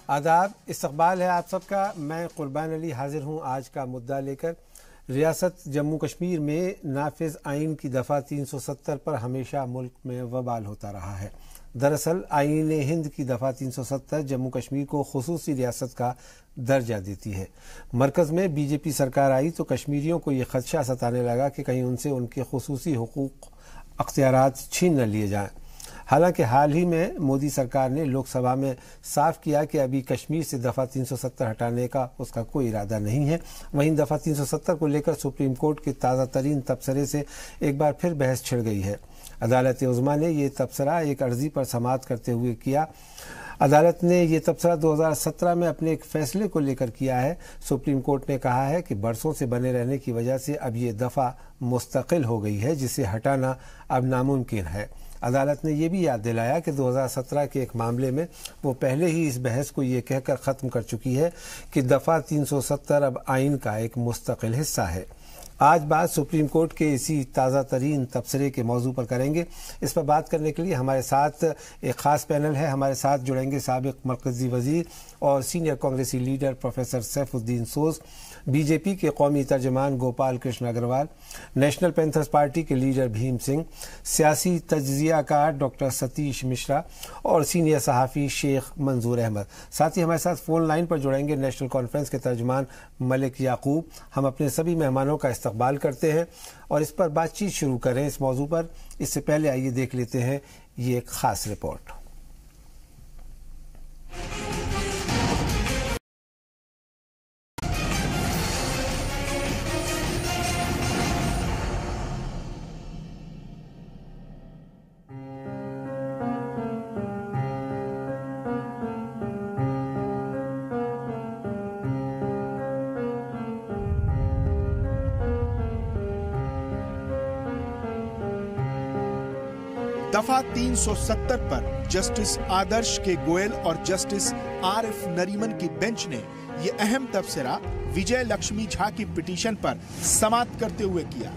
आदाब, इस्तकबाल है आप सबका। मैं कुर्बान अली हाजिर हूँ आज का मुद्दा लेकर। रियासत जम्मू कश्मीर में नाफिज आइन की दफ़ा 370 पर हमेशा मुल्क में वबाल होता रहा है। दरअसल आइन हिंद की दफ़ा 370 जम्मू कश्मीर को खुसूसी रियासत का दर्जा देती है। मरकज़ में बीजेपी सरकार आई तो कश्मीरियों को ये खदशा सताने लगा कि कहीं उनसे उनके खुसूसी हुकूक अख्तियारात छीन न लिए जाएं। हालांकि हाल ही में मोदी सरकार ने लोकसभा में साफ किया कि अभी कश्मीर से दफ़ा 370 हटाने का उसका कोई इरादा नहीं है। वहीं दफ़ा 370 को लेकर सुप्रीम कोर्ट के ताज़ा तरीन तबसरे से एक बार फिर बहस छिड़ गई है। अदालत उज़्मा ने यह तबसरा एक अर्जी पर समाअत करते हुए किया। अदालत ने यह तबसरा 2017 में अपने एक फैसले को लेकर किया है। सुप्रीम कोर्ट ने कहा है कि बरसों से बने रहने की वजह से अब ये दफ़ा मुस्तकिल हो गई है, जिसे हटाना अब नामुमकिन है। अदालत ने यह भी याद दिलाया कि 2017 के एक मामले में वो पहले ही इस बहस को ये कहकर ख़त्म कर चुकी है कि दफ़ा 370 अब आइन का एक मुस्तकिल हिस्सा है। आज बात सुप्रीम कोर्ट के इसी ताज़ा तरीन तबसरे के मौजू पर करेंगे। इस पर बात करने के लिए हमारे साथ एक ख़ास पैनल है। हमारे साथ जुड़ेंगे साबिक़ मरकज़ी वज़ीर और सीनियर कांग्रेसी leader professor Saifuddin Soz, BJP के कौमी तर्जमान Gopal Krishna Agarwal, National Panthers Party के लीडर भीम सिंह, सियासी तज्ज़ियाकार डॉक्टर सतीश मिश्रा और सीनियर सहाफ़ी शेख मंजूर अहमद। साथ ही हमारे साथ फ़ोन लाइन पर जुड़ेंगे नेशनल कॉन्फ्रेंस के तर्जमान मलिक याकूब। हम अपने सभी मेहमानों का इस्तकबाल करते हैं और इस पर बातचीत शुरू करें इस मौजू पर। इससे पहले आइए देख लेते हैं ये एक ख़ास रिपोर्ट। दफा 370 पर जस्टिस आदर्श के गोयल और जस्टिस आरिफ नरीमन की बेंच ने यह अहम तबसरा विजय लक्ष्मी झा की पिटीशन पर समाअत करते हुए किया।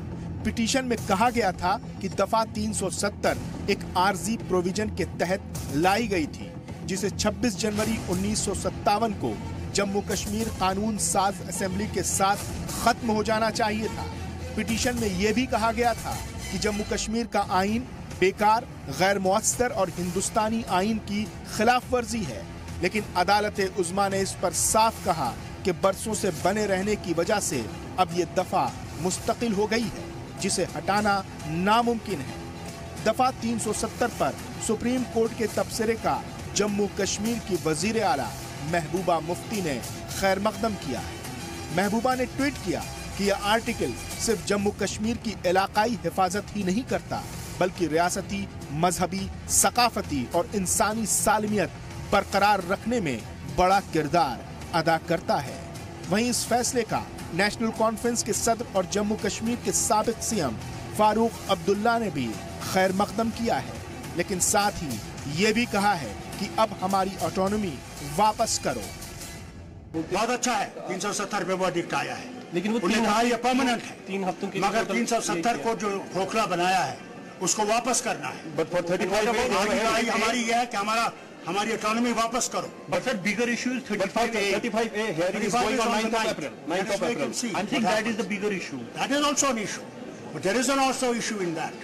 पिटीशन में कहा गया था कि दफा 370 एक आर्जी प्रोविजन के तहत लाई गई थी, जिसे 26 जनवरी 1957 को जम्मू कश्मीर कानून साज असेंबली के साथ खत्म हो जाना चाहिए था। पिटीशन में यह भी कहा गया था कि जम्मू कश्मीर का आइन बेकार, गैर मुअस्सर और हिंदुस्तानी आइन की खिलाफ वर्जी है। लेकिन अदालत उज़्मा ने इस पर साफ कहा कि बरसों से बने रहने की वजह से अब ये दफा मुस्तकिल हो गई है, जिसे हटाना नामुमकिन है। दफा 370 पर सुप्रीम कोर्ट के तबसरे का जम्मू कश्मीर की वजीर आला महबूबा मुफ्ती ने खैर मकदम किया है। महबूबा ने ट्वीट किया कि यह आर्टिकल सिर्फ जम्मू कश्मीर की इलाकाई हिफाजत ही नहीं करता, बल्कि रियासती, मजहबी, सकाफती और इंसानी सालमियत बरकरार रखने में बड़ा किरदार अदा करता है। वहीं इस फैसले का नेशनल कॉन्फ्रेंस के सदर और जम्मू कश्मीर के साबिक सीएम फारूक अब्दुल्ला ने भी खैर मकदम किया है, लेकिन साथ ही ये भी कहा है कि अब हमारी ऑटोनॉमी वापस करो। बहुत अच्छा है 370 पे वर्डिक्ट आया है, लेकिन उन्होंने कहा यह परमानेंट है 3 हफ्तों के, मगर 370 को जो खोखला बनाया है उसको वापस करना है। But for 35 हमारी यह है कि हमारी ऑटोनॉमी वापस करो। But that bigger issue is 35A hearing is going on 9th of April. 9th of April. I think that is the bigger issue. That is also an issue, but there is an also issue in that,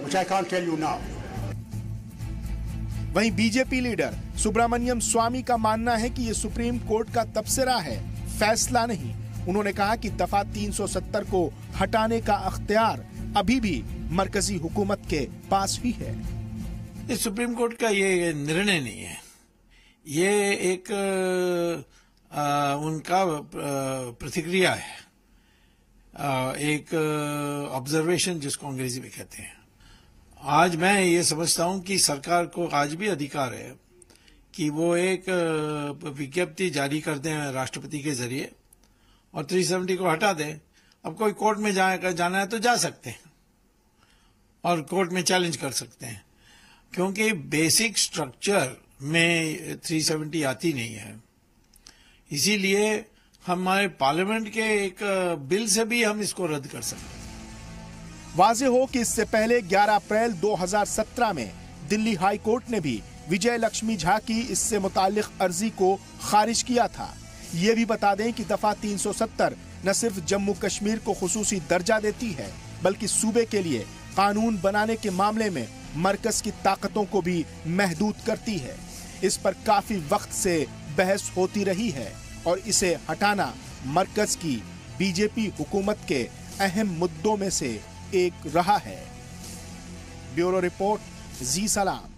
which I can't tell you now. वहीं BJP leader Subramaniam स्वामी का मानना है कि ये supreme court का तबसरा है, फैसला नहीं। उन्होंने कहा कि दफा 370 को हटाने का अख्तियार अभी भी मरकजी हुकूमत के पास ही है। इस सुप्रीम कोर्ट का ये निर्णय नहीं है, ये एक उनका प्रतिक्रिया है, एक ऑब्जर्वेशन जिसको अंग्रेजी में कहते हैं। आज मैं ये समझता हूं कि सरकार को आज भी अधिकार है कि वो एक विज्ञप्ति जारी कर दें राष्ट्रपति के जरिए और 370 को हटा दें। अब कोई कोर्ट में जाना है तो जा सकते हैं और कोर्ट में चैलेंज कर सकते हैं, क्योंकि बेसिक स्ट्रक्चर में 370 आती नहीं है। इसीलिए हमारे पार्लियामेंट के एक बिल से भी हम इसको रद्द कर सकते हैं। वाज़ेह हो कि इससे पहले 11 अप्रैल 2017 में दिल्ली हाई कोर्ट ने भी विजय लक्ष्मी झा की इससे मुताल्लिक अर्जी को खारिज किया था। ये भी बता दें कि दफा 370 न सिर्फ जम्मू कश्मीर को खुसूसी दर्जा देती है, बल्कि सूबे के लिए कानून बनाने के मामले में मरकज की ताकतों को भी महदूद करती है। इस पर काफी वक्त से बहस होती रही है और इसे हटाना मरकज की बीजेपी हुकूमत के अहम मुद्दों में से एक रहा है। ब्यूरो रिपोर्ट, जी सलाम।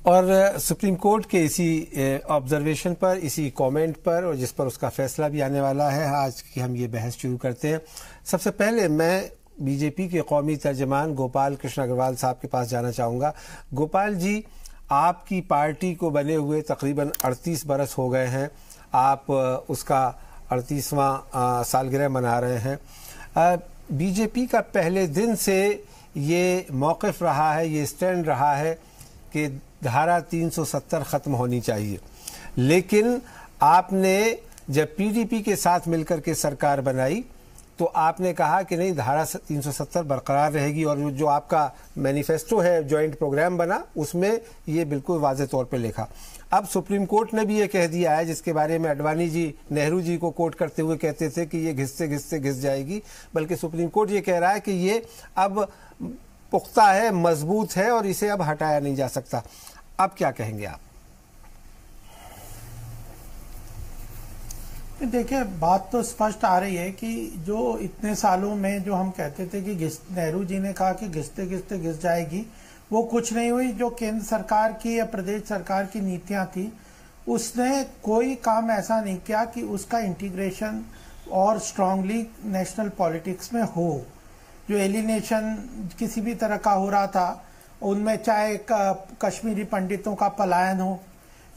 और सुप्रीम कोर्ट के इसी ऑब्जर्वेशन पर, इसी कमेंट पर, और जिस पर उसका फैसला भी आने वाला है, आज की हम ये बहस शुरू करते हैं। सबसे पहले मैं बीजेपी के कौमी तर्जमान गोपाल कृष्ण अग्रवाल साहब के पास जाना चाहूँगा। गोपाल जी, आपकी पार्टी को बने हुए तकरीबन 38 बरस हो गए हैं। आप उसका 38वां सालगिरह मना रहे हैं। बीजेपी का पहले दिन से ये मौक़िफ़ रहा है, ये स्टैंड रहा है कि धारा 370 ख़त्म होनी चाहिए। लेकिन आपने जब पीडीपी के साथ मिलकर के सरकार बनाई तो आपने कहा कि नहीं, धारा 370 बरकरार रहेगी, और जो आपका मैनिफेस्टो है, जॉइंट प्रोग्राम बना, उसमें ये बिल्कुल वाज़े तौर पे लिखा। अब सुप्रीम कोर्ट ने भी ये कह दिया है, जिसके बारे में अडवाणी जी नेहरू जी को कोट करते हुए कहते थे कि ये घिसते घिसते घिस जाएगी, बल्कि सुप्रीम कोर्ट ये कह रहा है कि ये अब पुख्ता है, मजबूत है और इसे अब हटाया नहीं जा सकता। अब क्या कहेंगे आप? देखिए, बात तो स्पष्ट आ रही है कि जो इतने सालों में जो हम कहते थे कि नेहरू जी ने कहा कि घिसते घिसते घिस जाएगी, वो कुछ नहीं हुई। जो केंद्र सरकार की या प्रदेश सरकार की नीतियां थी, उसने कोई काम ऐसा नहीं किया कि उसका इंटीग्रेशन और स्ट्रांगली नेशनल पॉलिटिक्स में हो। जो एलिनेशन किसी भी तरह का हो रहा था, उनमें चाहे कश्मीरी पंडितों का पलायन हो,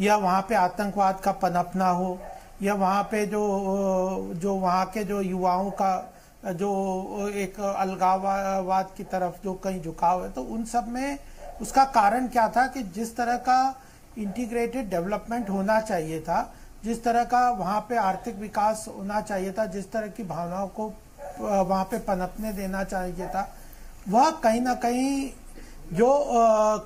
या वहाँ पे आतंकवाद का पनपना हो, या वहाँ पे जो वहाँ के जो युवाओं का जो एक अलगाववाद की तरफ जो कहीं झुकाव है, तो उन सब में उसका कारण क्या था कि जिस तरह का इंटीग्रेटेड डेवलपमेंट होना चाहिए था, जिस तरह का वहाँ पे आर्थिक विकास होना चाहिए था, जिस तरह की भावनाओं को वहाँ पे पनपने देना चाहिए था, वह कहीं ना कहीं जो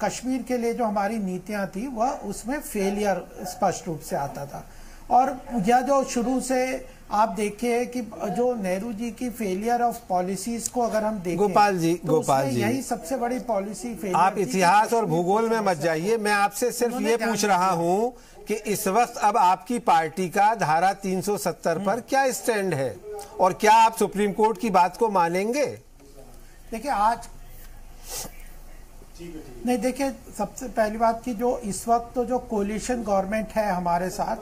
कश्मीर के लिए जो हमारी नीतियां थी, वह उसमें फेलियर स्पष्ट रूप से आता था। और यह जो शुरू से आप देखिए कि जो नेहरू जी की फेलियर ऑफ पॉलिसीज को अगर हम देखें, गोपाल जी, तो गोपाल जी, यही सबसे बड़ी पॉलिसी फेलियर। आप इतिहास और भूगोल में मत जाइए, मैं आपसे सिर्फ ये पूछ रहा हूँ कि इस वक्त अब आपकी पार्टी का धारा 370 पर क्या स्टैंड है, और क्या आप सुप्रीम कोर्ट की बात को मानेंगे? देखिए, आज नहीं, देखिए, सबसे पहली बात की जो इस वक्त तो जो कोलिशन गवर्नमेंट है हमारे साथ,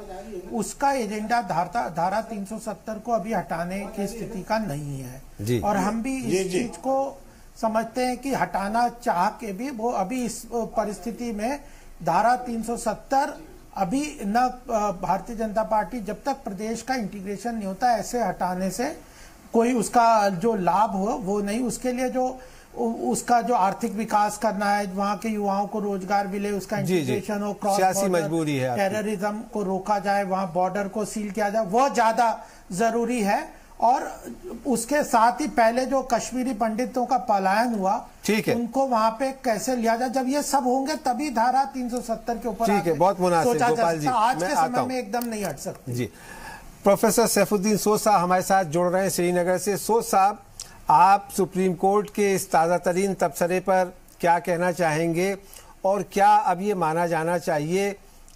उसका एजेंडा धारा 370 को अभी हटाने की स्थिति का नहीं है। और हम भी इस चीज को समझते हैं कि हटाना चाह के भी वो अभी इस परिस्थिति में धारा 370 अभी न भारतीय जनता पार्टी जब तक प्रदेश का इंटीग्रेशन नहीं होता, ऐसे हटाने से कोई उसका जो लाभ हो वो नहीं। उसके लिए जो उसका जो आर्थिक विकास करना है, वहाँ के युवाओं को रोजगार मिले, उसका इंटीग्रेशन हो, क्रॉस मजबूरी है, टेररिज्म को रोका जाए, वहाँ बॉर्डर को सील किया जाए, वह ज्यादा जरूरी है। और उसके साथ ही पहले जो कश्मीरी पंडितों का पलायन हुआ, ठीक है, उनको वहाँ पे कैसे लिया जाए, जब ये सब होंगे तभी धारा 370 के ऊपर ठीक है, बहुत मुनासिब। गोपाल जी, आज के समय में एकदम नहीं हट सकते जी। प्रोफेसर सैफुद्दीन सोज साहब हमारे साथ जुड़ रहे हैं श्रीनगर से। सोज साहब, आप सुप्रीम कोर्ट के इस ताज़ा तरीन तबसरे पर क्या कहना चाहेंगे, और क्या अब ये माना जाना चाहिए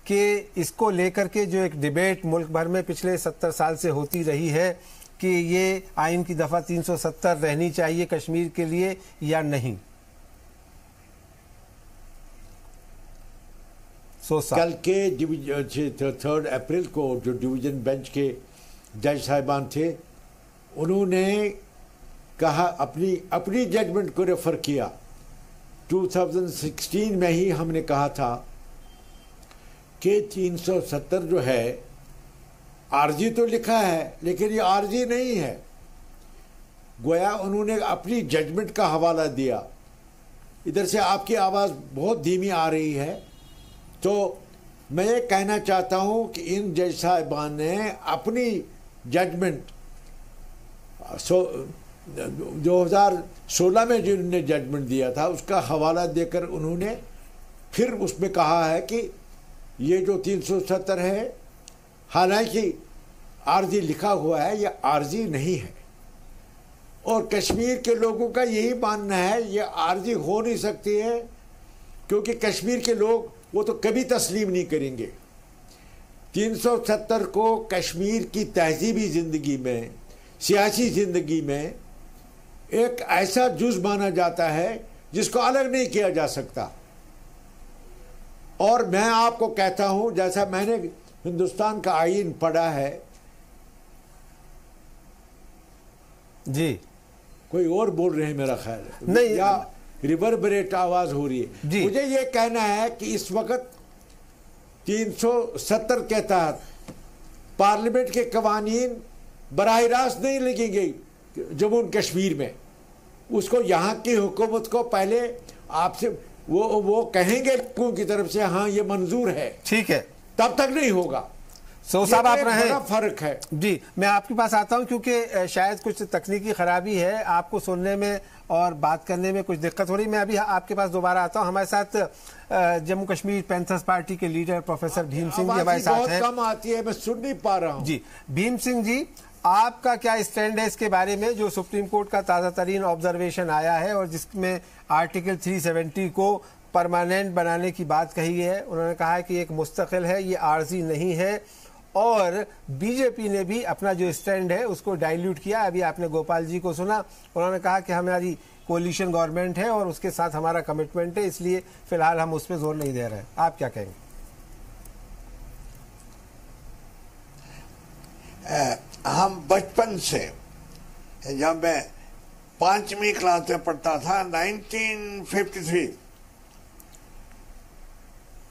कि इसको लेकर के जो एक डिबेट मुल्क भर में पिछले 70 साल से होती रही है कि ये आइन की दफ़ा 370 रहनी चाहिए कश्मीर के लिए या नहीं? कल के 3 अप्रैल को जो डिवीजन बेंच के जज साहिबान थे, उन्होंने कहा, अपनी जजमेंट को रेफर किया। 2016 में ही हमने कहा था कि 370 जो है आरजी तो लिखा है, लेकिन ये आरजी नहीं है। गोया उन्होंने अपनी जजमेंट का हवाला दिया। इधर से आपकी आवाज़ बहुत धीमी आ रही है, तो मैं ये कहना चाहता हूँ कि इन जज साहिबान ने अपनी जजमेंट 2016 में जिन्होंने जजमेंट दिया था उसका हवाला देकर उन्होंने फिर उसमें कहा है कि ये जो 370 है, हालांकि आरजी लिखा हुआ है, ये आरजी नहीं है। और कश्मीर के लोगों का यही मानना है ये आरजी हो नहीं सकती है, क्योंकि कश्मीर के लोग वो तो कभी तस्लीम नहीं करेंगे। 370 को कश्मीर की तहजीबी ज़िंदगी में, सियासी ज़िंदगी में एक ऐसा जुज़ माना जाता है जिसको अलग नहीं किया जा सकता। और मैं आपको कहता हूं, जैसा मैंने हिंदुस्तान का आईन पढ़ा है जी, कोई और बोल रहे हैं मेरा ख्याल है, नहीं, या रिवर्बरेट आवाज हो रही है। मुझे ये कहना है कि इस वक्त 370 के तहत पार्लियामेंट के कवानीन बराह रास्त नहीं लगेंगे जम्मू कश्मीर में। उसको यहाँ की हुकूमत को पहले आपसे वो कहेंगे लोगों की तरफ से हाँ ये मंजूर है, ठीक है, तब तक नहीं होगा। सो साहब आप रहे, बड़ा फर्क है जी। मैं आपके पास आता हूं क्योंकि शायद कुछ तकनीकी खराबी है, आपको सुनने में और बात करने में कुछ दिक्कत हो रही। मैं अभी आपके पास दोबारा आता हूं। हमारे साथ जम्मू कश्मीर पैंथर्स पार्टी के लीडर प्रोफेसर भीम सिंह जी हमारे साथ हैं। कम आती है, मैं सुन नहीं पा रहा हूं। जी भीम सिंह जी, आपका क्या स्टैंड है इसके बारे में जो सुप्रीम कोर्ट का ताजा तरीन ऑब्जर्वेशन आया है और जिसमें आर्टिकल 370 को परमानेंट बनाने की बात कही है? उन्होंने कहा है कि एक मुस्तकिल है, ये आर्जी नहीं है। और बीजेपी ने भी अपना जो स्टैंड है उसको डाइल्यूट किया। अभी आपने गोपाल जी को सुना, उन्होंने कहा कि हमारी कोलिशन गवर्नमेंट है और उसके साथ हमारा कमिटमेंट है, इसलिए फिलहाल हम उस पर जोर नहीं दे रहे। आप क्या कहेंगे? हम बचपन से, जब मैं 5वीं क्लास में पढ़ता था 1953,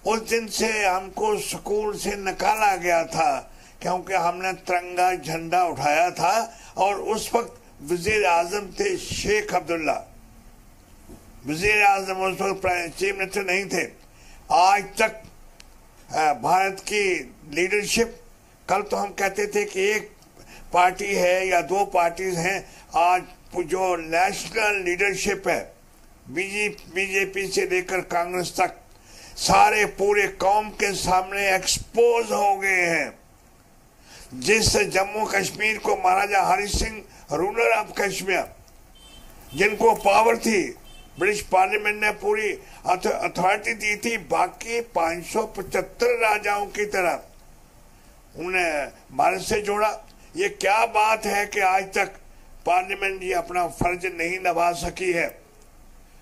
उस दिन से हमको स्कूल से निकाला गया था क्योंकि हमने तिरंगा झंडा उठाया था। और उस वक्त वजीर आजम थे शेख अब्दुल्ला। वजीर आजम उस वक्त चीफ मिनिस्टर नहीं थे। आज तक भारत की लीडरशिप, कल तो हम कहते थे कि एक पार्टी है या दो पार्टीज हैं, आज जो नेशनल लीडरशिप है बीजेपी से लेकर कांग्रेस तक, सारे पूरे कौम के सामने एक्सपोज हो गए हैं। जिस जम्मू कश्मीर को महाराजा हरि सिंह, रूलर ऑफ कश्मीर, जिनको पावर थी, ब्रिटिश पार्लियामेंट ने पूरी अथॉरिटी दी थी, बाकी 575 राजाओं की तरह उन्हें भारत से जोड़ा। ये क्या बात है कि आज तक पार्लियामेंट ये अपना फर्ज नहीं निभा सकी है?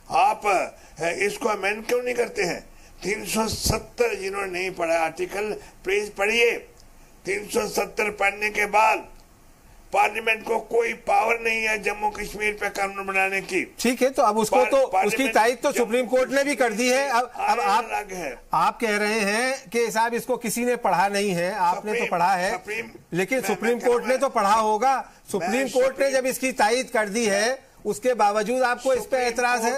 आप इसको अमेंड क्यों नहीं करते हैं? 370 जिन्होंने नहीं पढ़ा आर्टिकल प्लीज पढ़िए। 370 पढ़ने के बाद पार्लियामेंट को कोई पावर नहीं है जम्मू कश्मीर पे कानून बनाने की। ठीक है, तो अब उसको तो उसकी तारीख तो सुप्रीम कोर्ट ने भी कर दी है। अब आप कह रहे हैं कि साहब इसको किसी ने पढ़ा नहीं है, आपने तो पढ़ा है, लेकिन सुप्रीम कोर्ट ने तो पढ़ा होगा। सुप्रीम कोर्ट ने जब इसकी तारीख कर दी है उसके बावजूद आपको इस पे एतराज है?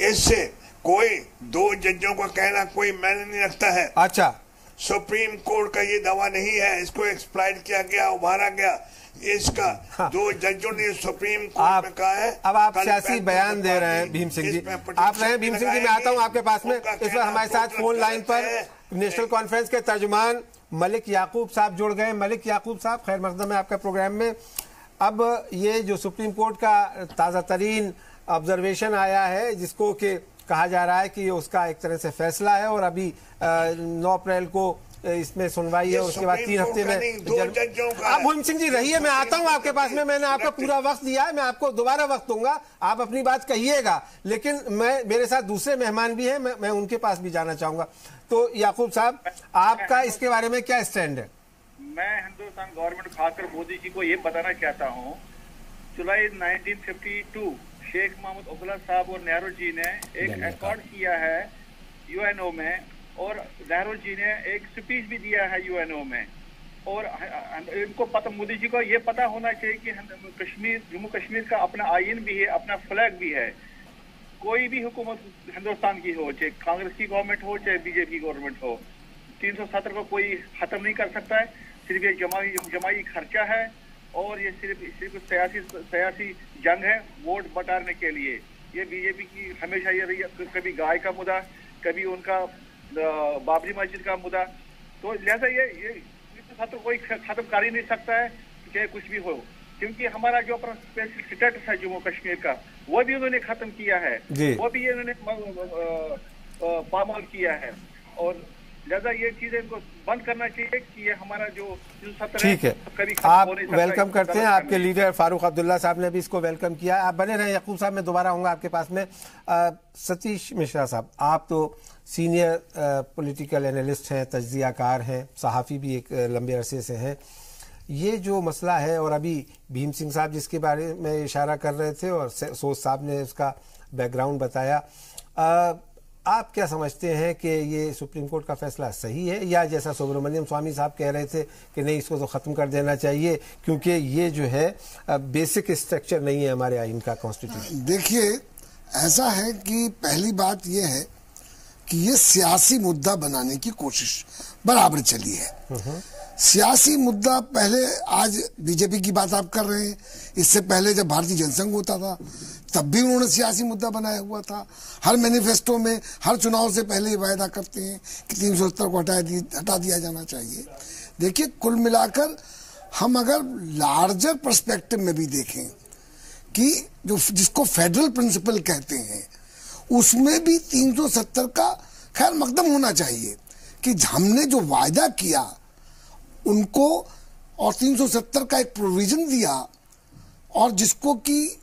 इससे कोई दो जजों का कहना कोई मायने नहीं रखता है। अच्छा, सुप्रीम कोर्ट का ये दावा नहीं है, इसको एक्सप्लॉइट किया गया, उभारा गया। इसका दो जजों ने सुप्रीम कोर्ट में कहा है। अब आप सियासी बयान दे रहे हैं भीम सिंह जी, आप रहे भीम सिंह जी, मैं आता हूं आपके पास में। इस वक्त हमारे साथ फोन लाइन पर नेशनल कॉन्फ्रेंस के तर्जुमान मलिक याकूब साहब जुड़ गए। मलिक याकूब साहब, खैर मकदम है आपका प्रोग्राम में। अब ये जो सुप्रीम कोर्ट का ताज़ा तरीन ऑब्जर्वेशन आया है, जिसको कि कहा जा रहा है कि उसका एक तरह से फैसला है और अभी 9 अप्रैल को इसमें सुनवाई है, उसके बाद 3 हफ्ते में। आप भीम सिंह जी रहिए, मैं आता हूं आपके पास में। मैंने आपको पूरा वक्त दिया है, मैं आपको दोबारा वक्त दूंगा, आप अपनी बात कहिएगा। लेकिन मेरे साथ दूसरे मेहमान भी हैं, मैं उनके पास भी जाना चाहूंगा। तो याकूब साहब, आपका इसके बारे में क्या स्टैंड है? मैं हिंदुस्तान गवर्नमेंट, खासकर मोदी जी को ये बताना चाहता हूँ, जुलाई 1952 शेख मोहम्मद अब्दुल्ला साहब और नेहरू जी ने एक अकॉर्ड किया है यूएनओ में, और नेहरू जी ने एक स्पीच भी दिया है यूएनओ में। और इनको पता, मोदी जी को ये पता होना चाहिए कि कश्मीर, जम्मू कश्मीर का अपना आईन भी है, अपना फ्लैग भी है। कोई भी हुकूमत हिंदुस्तान की हो, चाहे कांग्रेस की गवर्नमेंट हो चाहे बीजेपी गवर्नमेंट हो, 370 को कोई खत्म नहीं कर सकता है। सिर्फ ये जमाई खर्चा है और ये सिर्फ सियासी जंग है वोट बटाने के लिए। ये बीजेपी की हमेशा ये रही है, कभी गाय का मुद्दा, कभी उनका बाबरी मस्जिद का मुद्दा। तो लिहाजा ये तो कोई खत्म कर ही नहीं सकता है, चाहे कुछ भी हो, क्योंकि हमारा जो अपना स्पेशल स्टेटस है जम्मू कश्मीर का वो भी उन्होंने खत्म किया है, वो भी इन्होंने पामाल किया है। और लिहाजा ये चीजें इनको बंद करना चाहिए कि ये हमारा जो ठीक है। आप वेलकम करते हैं, आपके लीडर फारूक अब्दुल्ला साहब ने भी इसको वेलकम किया। आप बने रहें। याकूब साहब मैं दोबारा आऊंगा आपके पास में। सतीश मिश्रा साहब, आप तो सीनियर पॉलिटिकल एनालिस्ट हैं, तज्जियाकार हैं, सहाफ़ी भी एक लंबे अरसे से हैं। ये जो मसला है, और अभी भीम सिंह साहब जिसके बारे में इशारा कर रहे थे और सोच साहब ने उसका बैकग्राउंड बताया, आप क्या समझते हैं कि ये सुप्रीम कोर्ट का फैसला सही है, या जैसा सुब्रमण्यम स्वामी साहब कह रहे थे कि नहीं इसको तो ख़त्म कर देना चाहिए क्योंकि ये जो है बेसिक स्ट्रक्चर नहीं है हमारे आइन का, कॉन्स्टिट्यूशन? देखिए, ऐसा है कि पहली बात ये है कि ये सियासी मुद्दा बनाने की कोशिश बराबर चली है। सियासी मुद्दा पहले, आज बीजेपी की बात आप कर रहे हैं, इससे पहले जब भारतीय जनसंघ होता था तब भी उन्होंने सियासी मुद्दा बनाया हुआ था। हर मैनिफेस्टो में, हर चुनाव से पहले ये वायदा करते हैं कि 370 को हटा दिया जाना चाहिए। देखिए, कुल मिलाकर हम अगर लार्जर पर्सपेक्टिव में भी देखें कि जो जिसको फेडरल प्रिंसिपल कहते हैं, उसमें भी 370 का खैर मकदम होना चाहिए कि हमने जो वायदा किया उनको, और 370 का एक प्रोविजन दिया, और जिसको कि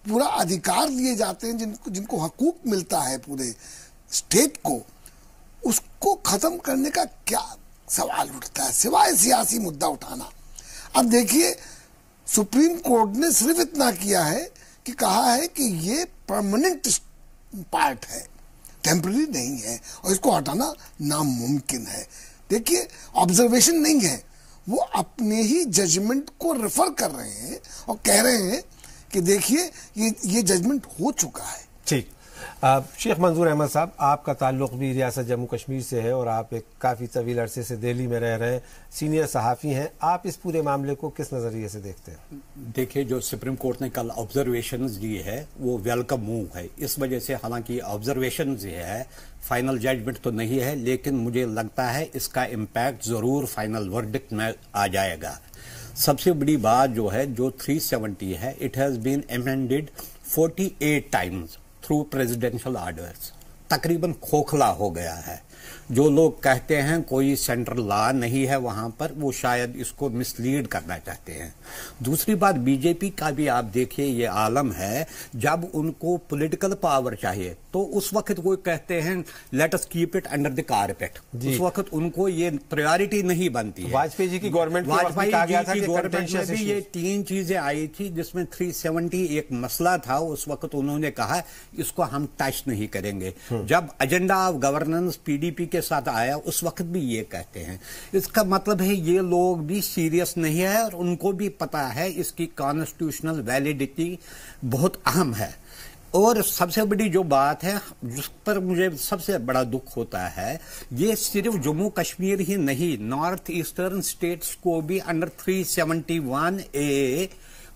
पूरा अधिकार दिए जाते हैं, जिनको हकूक मिलता है पूरे स्टेट को, उसको खत्म करने का क्या सवाल उठता है सिवाय सियासी मुद्दा उठाना। अब देखिए, सुप्रीम कोर्ट ने सिर्फ इतना किया है कि कहा है कि ये परमानेंट पार्ट है, टेम्पररी नहीं है, और इसको हटाना नामुमकिन है। देखिए, ऑब्जर्वेशन नहीं है, वो अपने ही जजमेंट को रेफर कर रहे हैं और कह रहे हैं कि देखिए ये जजमेंट हो चुका है। ठीक। शेख मंजूर अहमद साहब, आपका ताल्लुक भी रियासत जम्मू कश्मीर से है और आप एक काफ़ी तवील अरसे से दिल्ली में रह रहे हैं, सीनियर सहाफ़ी हैं। आप इस पूरे मामले को किस नज़रिए से देखते हैं? देखिए, जो सुप्रीम कोर्ट ने कल ऑब्जर्वेशंस दिए है वो वेलकम मूव है। इस वजह से, हालांकि ऑब्जर्वेशंस ये है, फाइनल जजमेंट तो नहीं है, लेकिन मुझे लगता है इसका इम्पैक्ट ज़रूर फाइनल वर्डिक्ट में आ जाएगा। सबसे बड़ी बात जो है, जो 370 है, it has been amended 48 times through presidential orders. तकरीबन खोखला हो गया है। जो लोग कहते हैं कोई सेंट्रल लॉ नहीं है वहां पर, वो शायद इसको मिसलीड करना चाहते हैं। दूसरी बात, बीजेपी का भी आप देखिए ये आलम है, जब उनको पॉलिटिकल पावर चाहिए तो उस वक्त वो कहते हैं let us keep it under the carpet. उस वक्त उनको ये प्रायोरिटी नहीं बनती है। वाजपेयी जी की गवर्नमेंट में भी ये 3 चीजें आई थी जिसमें 370 एक मसला था। उस वक्त उन्होंने कहा इसको हम टच नहीं करेंगे। जब एजेंडा ऑफ गवर्नेंस पीडीपी के साथ आया उस वक्त भी ये कहते हैं। इसका मतलब है ये लोग भी सीरियस नहीं है और उनको भी पता है इसकी कॉन्स्टिट्यूशनल वैलिडिटी बहुत अहम है। और सबसे बड़ी जो बात है जिस पर मुझे सबसे बड़ा दुख होता है, ये सिर्फ जम्मू कश्मीर ही नहीं, नॉर्थ ईस्टर्न स्टेट्स को भी अंडर 371A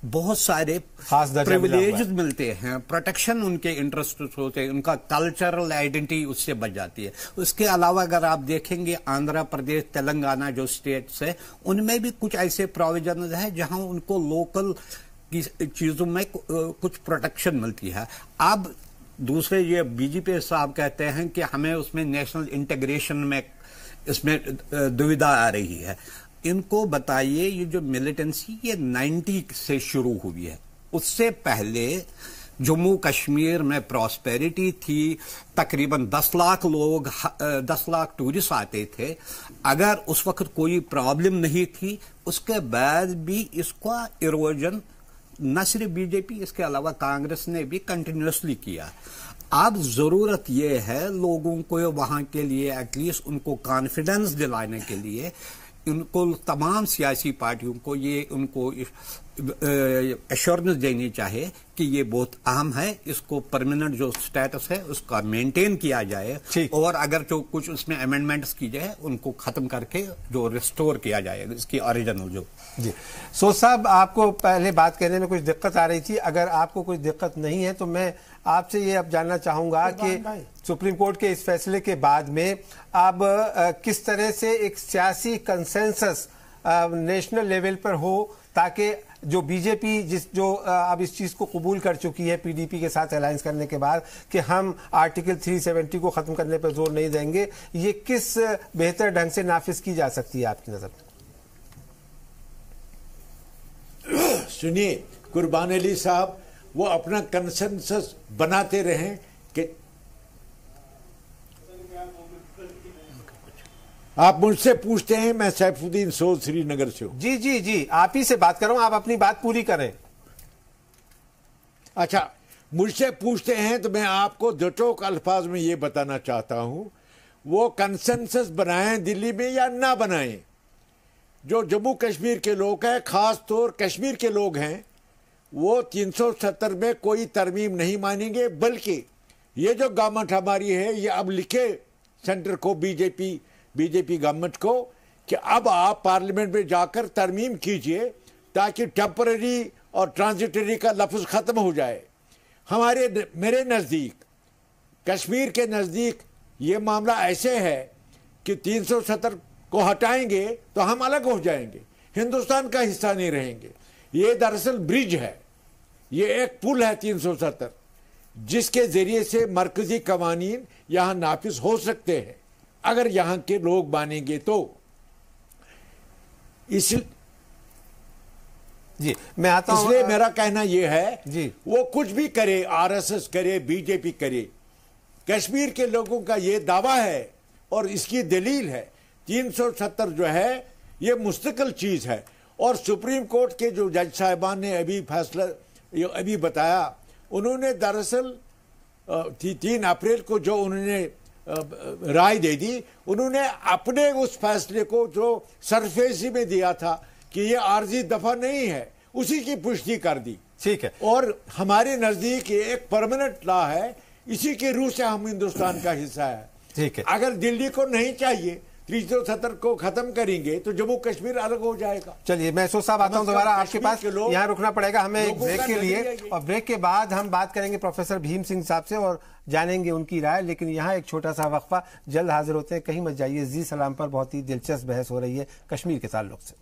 बहुत सारे प्रिविलेजेस मिलते हैं, प्रोटेक्शन उनके इंटरेस्ट होते हैं, उनका कल्चरल आइडेंटिटी उससे बच जाती है। उसके अलावा अगर आप देखेंगे आंध्र प्रदेश, तेलंगाना जो स्टेट्स है, उनमें भी कुछ ऐसे प्रोविजन है जहां उनको लोकल की चीजों में कुछ प्रोटेक्शन मिलती है। अब दूसरे ये बीजेपी साहब कहते हैं कि हमें उसमें नेशनल इंटीग्रेशन में इसमें दुविधा आ रही है। इनको बताइए ये जो मिलिटेंसी ये 90 से शुरू हुई है, उससे पहले जम्मू कश्मीर में प्रॉस्पेरिटी थी। तकरीबन 10 लाख लोग, 10 लाख टूरिस्ट आते थे। अगर उस वक्त कोई प्रॉब्लम नहीं थी, उसके बाद भी इसका इरोजन न सिर्फ बीजेपी, इसके अलावा कांग्रेस ने भी कंटिन्यूसली किया। अब जरूरत यह है लोगों को वहां के लिए एटलीस्ट उनको कॉन्फिडेंस दिलाने के लिए इनको तमाम सियासी पार्टियों को ये उनको एश्योरेंस देनी चाहिए कि ये बहुत अहम है, इसको परमानेंट जो स्टेटस है उसका मेंटेन किया जाए, और अगर जो कुछ उसमें अमेंडमेंट्स की जाए उनको खत्म करके जो रिस्टोर किया जाए इसकी ओरिजिनल जो। जी सोच साहब, आपको पहले बात करने में कुछ दिक्कत आ रही थी, अगर आपको कोई दिक्कत नहीं है तो मैं आपसे ये अब जानना चाहूंगा कि सुप्रीम कोर्ट के इस फैसले के बाद में अब किस तरह से एक सियासी कंसेंसस नेशनल लेवल पर हो, ताकि जो बीजेपी जो अब इस चीज को कबूल कर चुकी है पीडीपी के साथ अलायंस करने के बाद कि हम आर्टिकल 370 को खत्म करने पर जोर नहीं देंगे, ये किस बेहतर ढंग से नाफिज की जा सकती है आपकी नजर में? सुनिए, कुर्बान अली साहब वो अपना कंसेंसस बनाते रहें कि आप मुझसे पूछते हैं, मैं सैफुद्दीन सोल श्रीनगर से हूं। जी जी जी, आप ही से बात कर रहा हूं, आप अपनी बात पूरी करें। अच्छा, मुझसे पूछते हैं तो मैं आपको दटोक अल्फाज में ये बताना चाहता हूं, वो कंसेंसस बनाएं दिल्ली में या ना बनाएं, जो जम्मू कश्मीर के लोग हैं, खास तौर कश्मीर के लोग हैं, वो 370 में कोई तरमीम नहीं मानेंगे, बल्कि ये जो गवर्नमेंट हमारी है ये अब लिखे सेंटर को, बीजेपी गवर्नमेंट को, कि अब आप पार्लियामेंट में जाकर तरमीम कीजिए ताकि टेम्पररी और ट्रांजिटरी का लफ्ज खत्म हो जाए। मेरे नज़दीक, कश्मीर के नज़दीक ये मामला ऐसे है कि 370 को हटाएंगे तो हम अलग हो जाएंगे, हिंदुस्तान का हिस्सा नहीं रहेंगे। ये दरअसल ब्रिज है, ये एक पुल है 370, जिसके जरिए से मरकजी कवानीन यहां नाफिज हो सकते हैं अगर यहां के लोग मानेंगे तो। जी मैं आता हूं, इसलिए मेरा कहना यह है जी, वो कुछ भी करे, आरएसएस करे, बीजेपी करे, कश्मीर के लोगों का ये दावा है और इसकी दलील है 370 जो है ये मुस्तकिल चीज है। और सुप्रीम कोर्ट के जो जज साहिबान ने अभी फैसला अभी बताया, उन्होंने दरअसल 3 अप्रैल को जो उन्होंने राय दे दी, उन्होंने अपने उस फैसले को जो सरफेसी में दिया था कि ये आर्जी दफा नहीं है, उसी की पुष्टि कर दी। ठीक है, और हमारे नजदीक ये एक परमानेंट लॉ है, इसी के रूह से हम हिंदुस्तान का हिस्सा है। ठीक है, अगर दिल्ली को नहीं चाहिए 370 को खत्म करेंगे तो जम्मू कश्मीर अलग हो जाएगा। चलिए मैं सो साहब आता हूं दोबारा आपके पास, यहाँ रुकना पड़ेगा हमें एक ब्रेक के लिए, और ब्रेक के बाद हम बात करेंगे प्रोफेसर भीम सिंह साहब से और जानेंगे उनकी राय। लेकिन यहाँ एक छोटा सा वक्फा, जल्द हाजिर होते हैं, कहीं मत जाइए। जी सलाम पर बहुत ही दिलचस्प बहस हो रही है कश्मीर के ताल्लुक से।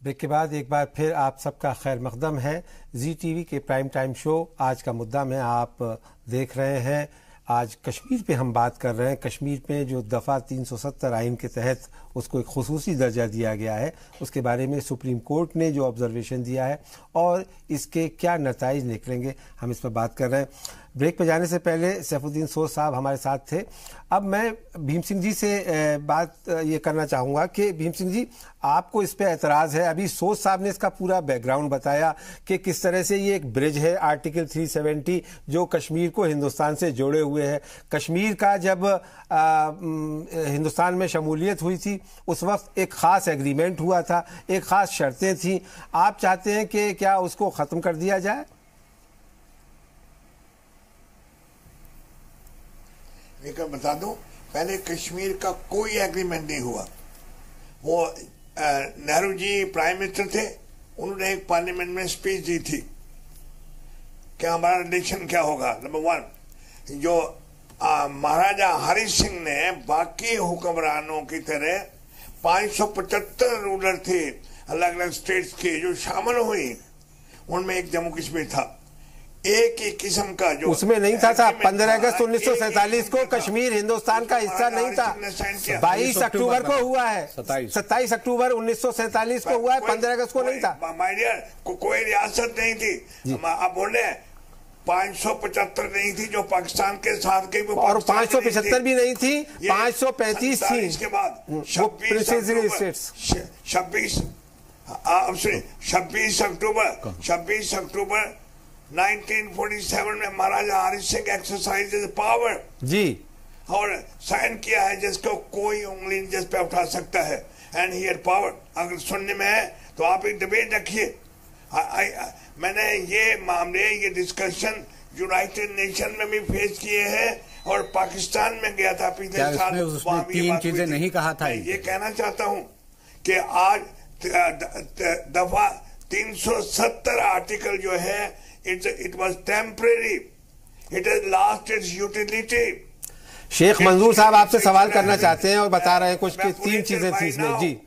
ब्रेक के बाद एक बार फिर आप सबका खैर मकदम है। जी टीवी के प्राइम टाइम शो आज का मुद्दा में आप देख रहे हैं। आज कश्मीर पे हम बात कर रहे हैं। कश्मीर में जो दफ़ा 370 आइन के तहत उसको एक खुसूसी दर्जा दिया गया है, उसके बारे में सुप्रीम कोर्ट ने जो ऑब्जर्वेशन दिया है और इसके क्या नताइज निकलेंगे, हम इस पर बात कर रहे हैं। ब्रेक पर जाने से पहले सैफुद्दीन सोज साहब हमारे साथ थे। अब मैं भीम सिंह जी से बात ये करना चाहूँगा कि भीम सिंह जी, आपको इस पे एतराज़ है? अभी सोज साहब ने इसका पूरा बैकग्राउंड बताया कि किस तरह से ये एक ब्रिज है, आर्टिकल 370 जो कश्मीर को हिंदुस्तान से जोड़े हुए है। कश्मीर का जब हिंदुस्तान में शमूलियत हुई थी उस वक्त एक ख़ास एग्रीमेंट हुआ था, एक ख़ास शर्तें थी। आप चाहते हैं कि क्या उसको ख़त्म कर दिया जाए? लेकिन बता दूं, पहले कश्मीर का कोई एग्रीमेंट नहीं हुआ। वो नेहरू जी प्राइम मिनिस्टर थे, उन्होंने एक पार्लियामेंट में स्पीच दी थी कि हमारा रिलेशन क्या होगा। नंबर 1, जो महाराजा हरि सिंह ने बाकी हुक्मरानों की तरह 575 रूलर थे अलग अलग स्टेट्स के जो शामिल हुई, उनमें एक जम्मू कश्मीर था। एक ही किस्म का जो उसमें नहीं था साहब। 15 अगस्त 1947 को कश्मीर हिंदुस्तान का हिस्सा नहीं था। 22 अक्टूबर को हुआ है, 27 अक्टूबर 1947 को हुआ है, 15 अगस्त को नहीं था। माय डियर, कोई रियासत नहीं थी। आप बोल रहे हैं 575 नहीं थी जो पाकिस्तान के साथ गई, और 575 भी नहीं थी, 535 थी। इसके बाद 26 आप सुनिए, 26 अक्टूबर 1947 में महाराजा हरि सिंह एक्सरसाइज पावर जी और साइन किया है, जिसको कोई उंगली जिस पे उठा सकता है, एंड ही हैड पावर। अगर सुनने में है तो आप एक डिबेट रखिए। मैंने ये मामले, ये डिस्कशन यूनाइटेड नेशन में भी फेस किए हैं और पाकिस्तान में गया था पिछले साल, उसमें 3 चीजें नहीं कहा था। ये कहना चाहता हूं कि आज दफा 370 आर्टिकल जो है, it was temporary, it has lost its utility. Sheikh Manzoor sahab आपसे सवाल करना चाहते हैं और बता रहे हैं कुछ 3 चीजें थी इसमें। जी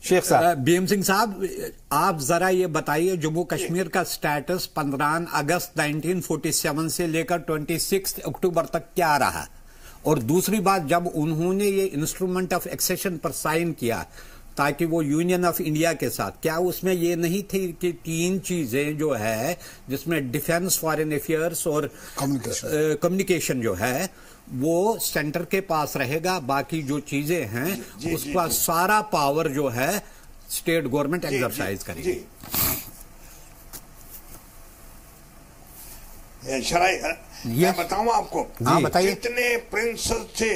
शेख साहब। भीम सिंह साहब, आप जरा ये बताइए जम्मू कश्मीर का स्टेटस 15 अगस्त 1947 से लेकर 26 अक्टूबर तक क्या रहा? और दूसरी बात, जब उन्होंने ये इंस्ट्रूमेंट ऑफ एक्सेशन पर साइन किया ताकि वो यूनियन ऑफ इंडिया के साथ, क्या उसमें ये नहीं थी कि 3 चीजें जो है, जिसमें डिफेंस, फॉरेन अफेयर्स और कम्युनिकेशन जो है वो सेंटर के पास रहेगा, बाकी जो चीजें हैं उसका सारा पावर जो है स्टेट गवर्नमेंट एक्सरसाइज करेगी? मैं बताऊं आपको, हाँ बताइए। कितने प्रिंसेस थे?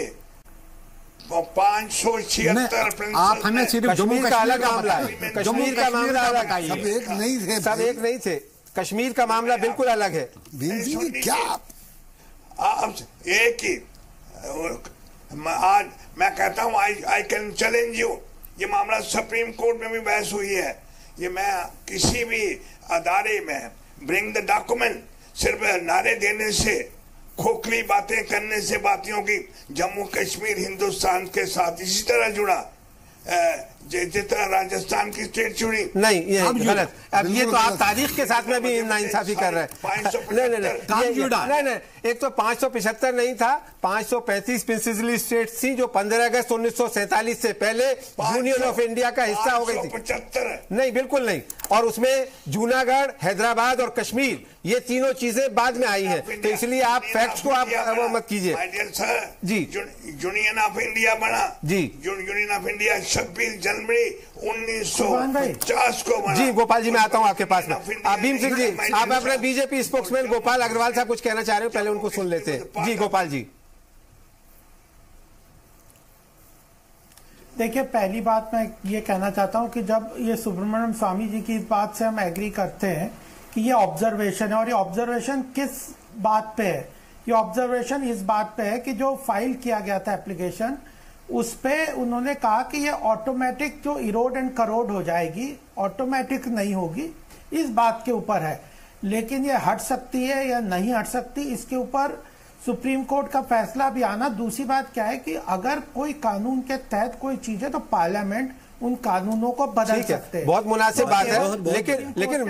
576 प्रिंसेस। आप हमें सिर्फ जम्मू का अलग मामला है, कश्मीर का मामला अलग है। सब एक नहीं थे, सब एक नहीं थे, कश्मीर का मामला बिल्कुल अलग है। क्या आप एक ही, आज मैं कहता हूं आई कैन चैलेंज यू, ये मामला सुप्रीम कोर्ट में भी बहस हुई है। ये मैं किसी भी अदारे में ब्रिंग द डॉक्यूमेंट, सिर्फ नारे देने से, खोखली बातें करने से बातियों की जम्मू कश्मीर हिंदुस्तान के साथ इसी तरह जुड़ा जिस तरह राजस्थान की स्टेट जुड़ी नहीं, ये गलत। अब ये तो आप तारीख के साथ में भी नाइंसाफी कर रहे हैं। नहीं, एक तो 575 नहीं था, 535 प्रिंसिपली स्टेट्स थी जो 15 अगस्त 1947 से पहले यूनियन ऑफ इंडिया का हिस्सा हो गई थी। 75 नहीं, बिल्कुल नहीं। और उसमें जूनागढ़, हैदराबाद और कश्मीर, ये तीनों चीजें बाद में आई हैं, तो इसलिए आप फैक्ट्स को आप मत कीजिए। जी, यूनियन ऑफ इंडिया बना जी, यूनियन ऑफ इंडिया 26 जनवरी 1950 को बना। जी गोपाल जी, मैं आता हूं आपके पास में। भीम सिंह जी, आप अपने बीजेपी स्पोक्समैन गोपाल अग्रवाल साहब कुछ कहना चाह रहे हो, पहले उनको सुन लेते हैं। जी गोपाल जी। देखिए, पहली बात मैं ये कहना चाहता हूं कि जब ये सुब्रमण्यम स्वामी जी की बात से हम एग्री करते हैं कि ये ऑब्जर्वेशन है, और ये ऑब्जर्वेशन किस बात पे है? ये ऑब्जर्वेशन इस बात पे है कि जो फाइल किया गया था एप्लीकेशन, उस पे उन्होंने कहा कि ये ऑटोमेटिक जो इरोड एंड करोड हो जाएगी, ऑटोमेटिक नहीं होगी, इस बात के ऊपर है। लेकिन ये हट सकती है या नहीं हट सकती, इसके ऊपर सुप्रीम कोर्ट का फैसला भी आना। दूसरी बात क्या है कि अगर कोई कानून के तहत कोई चीज है तो पार्लियामेंट उन कानूनों को बदल सकते हैं। बहुत मुनासिब बात है, लेकिन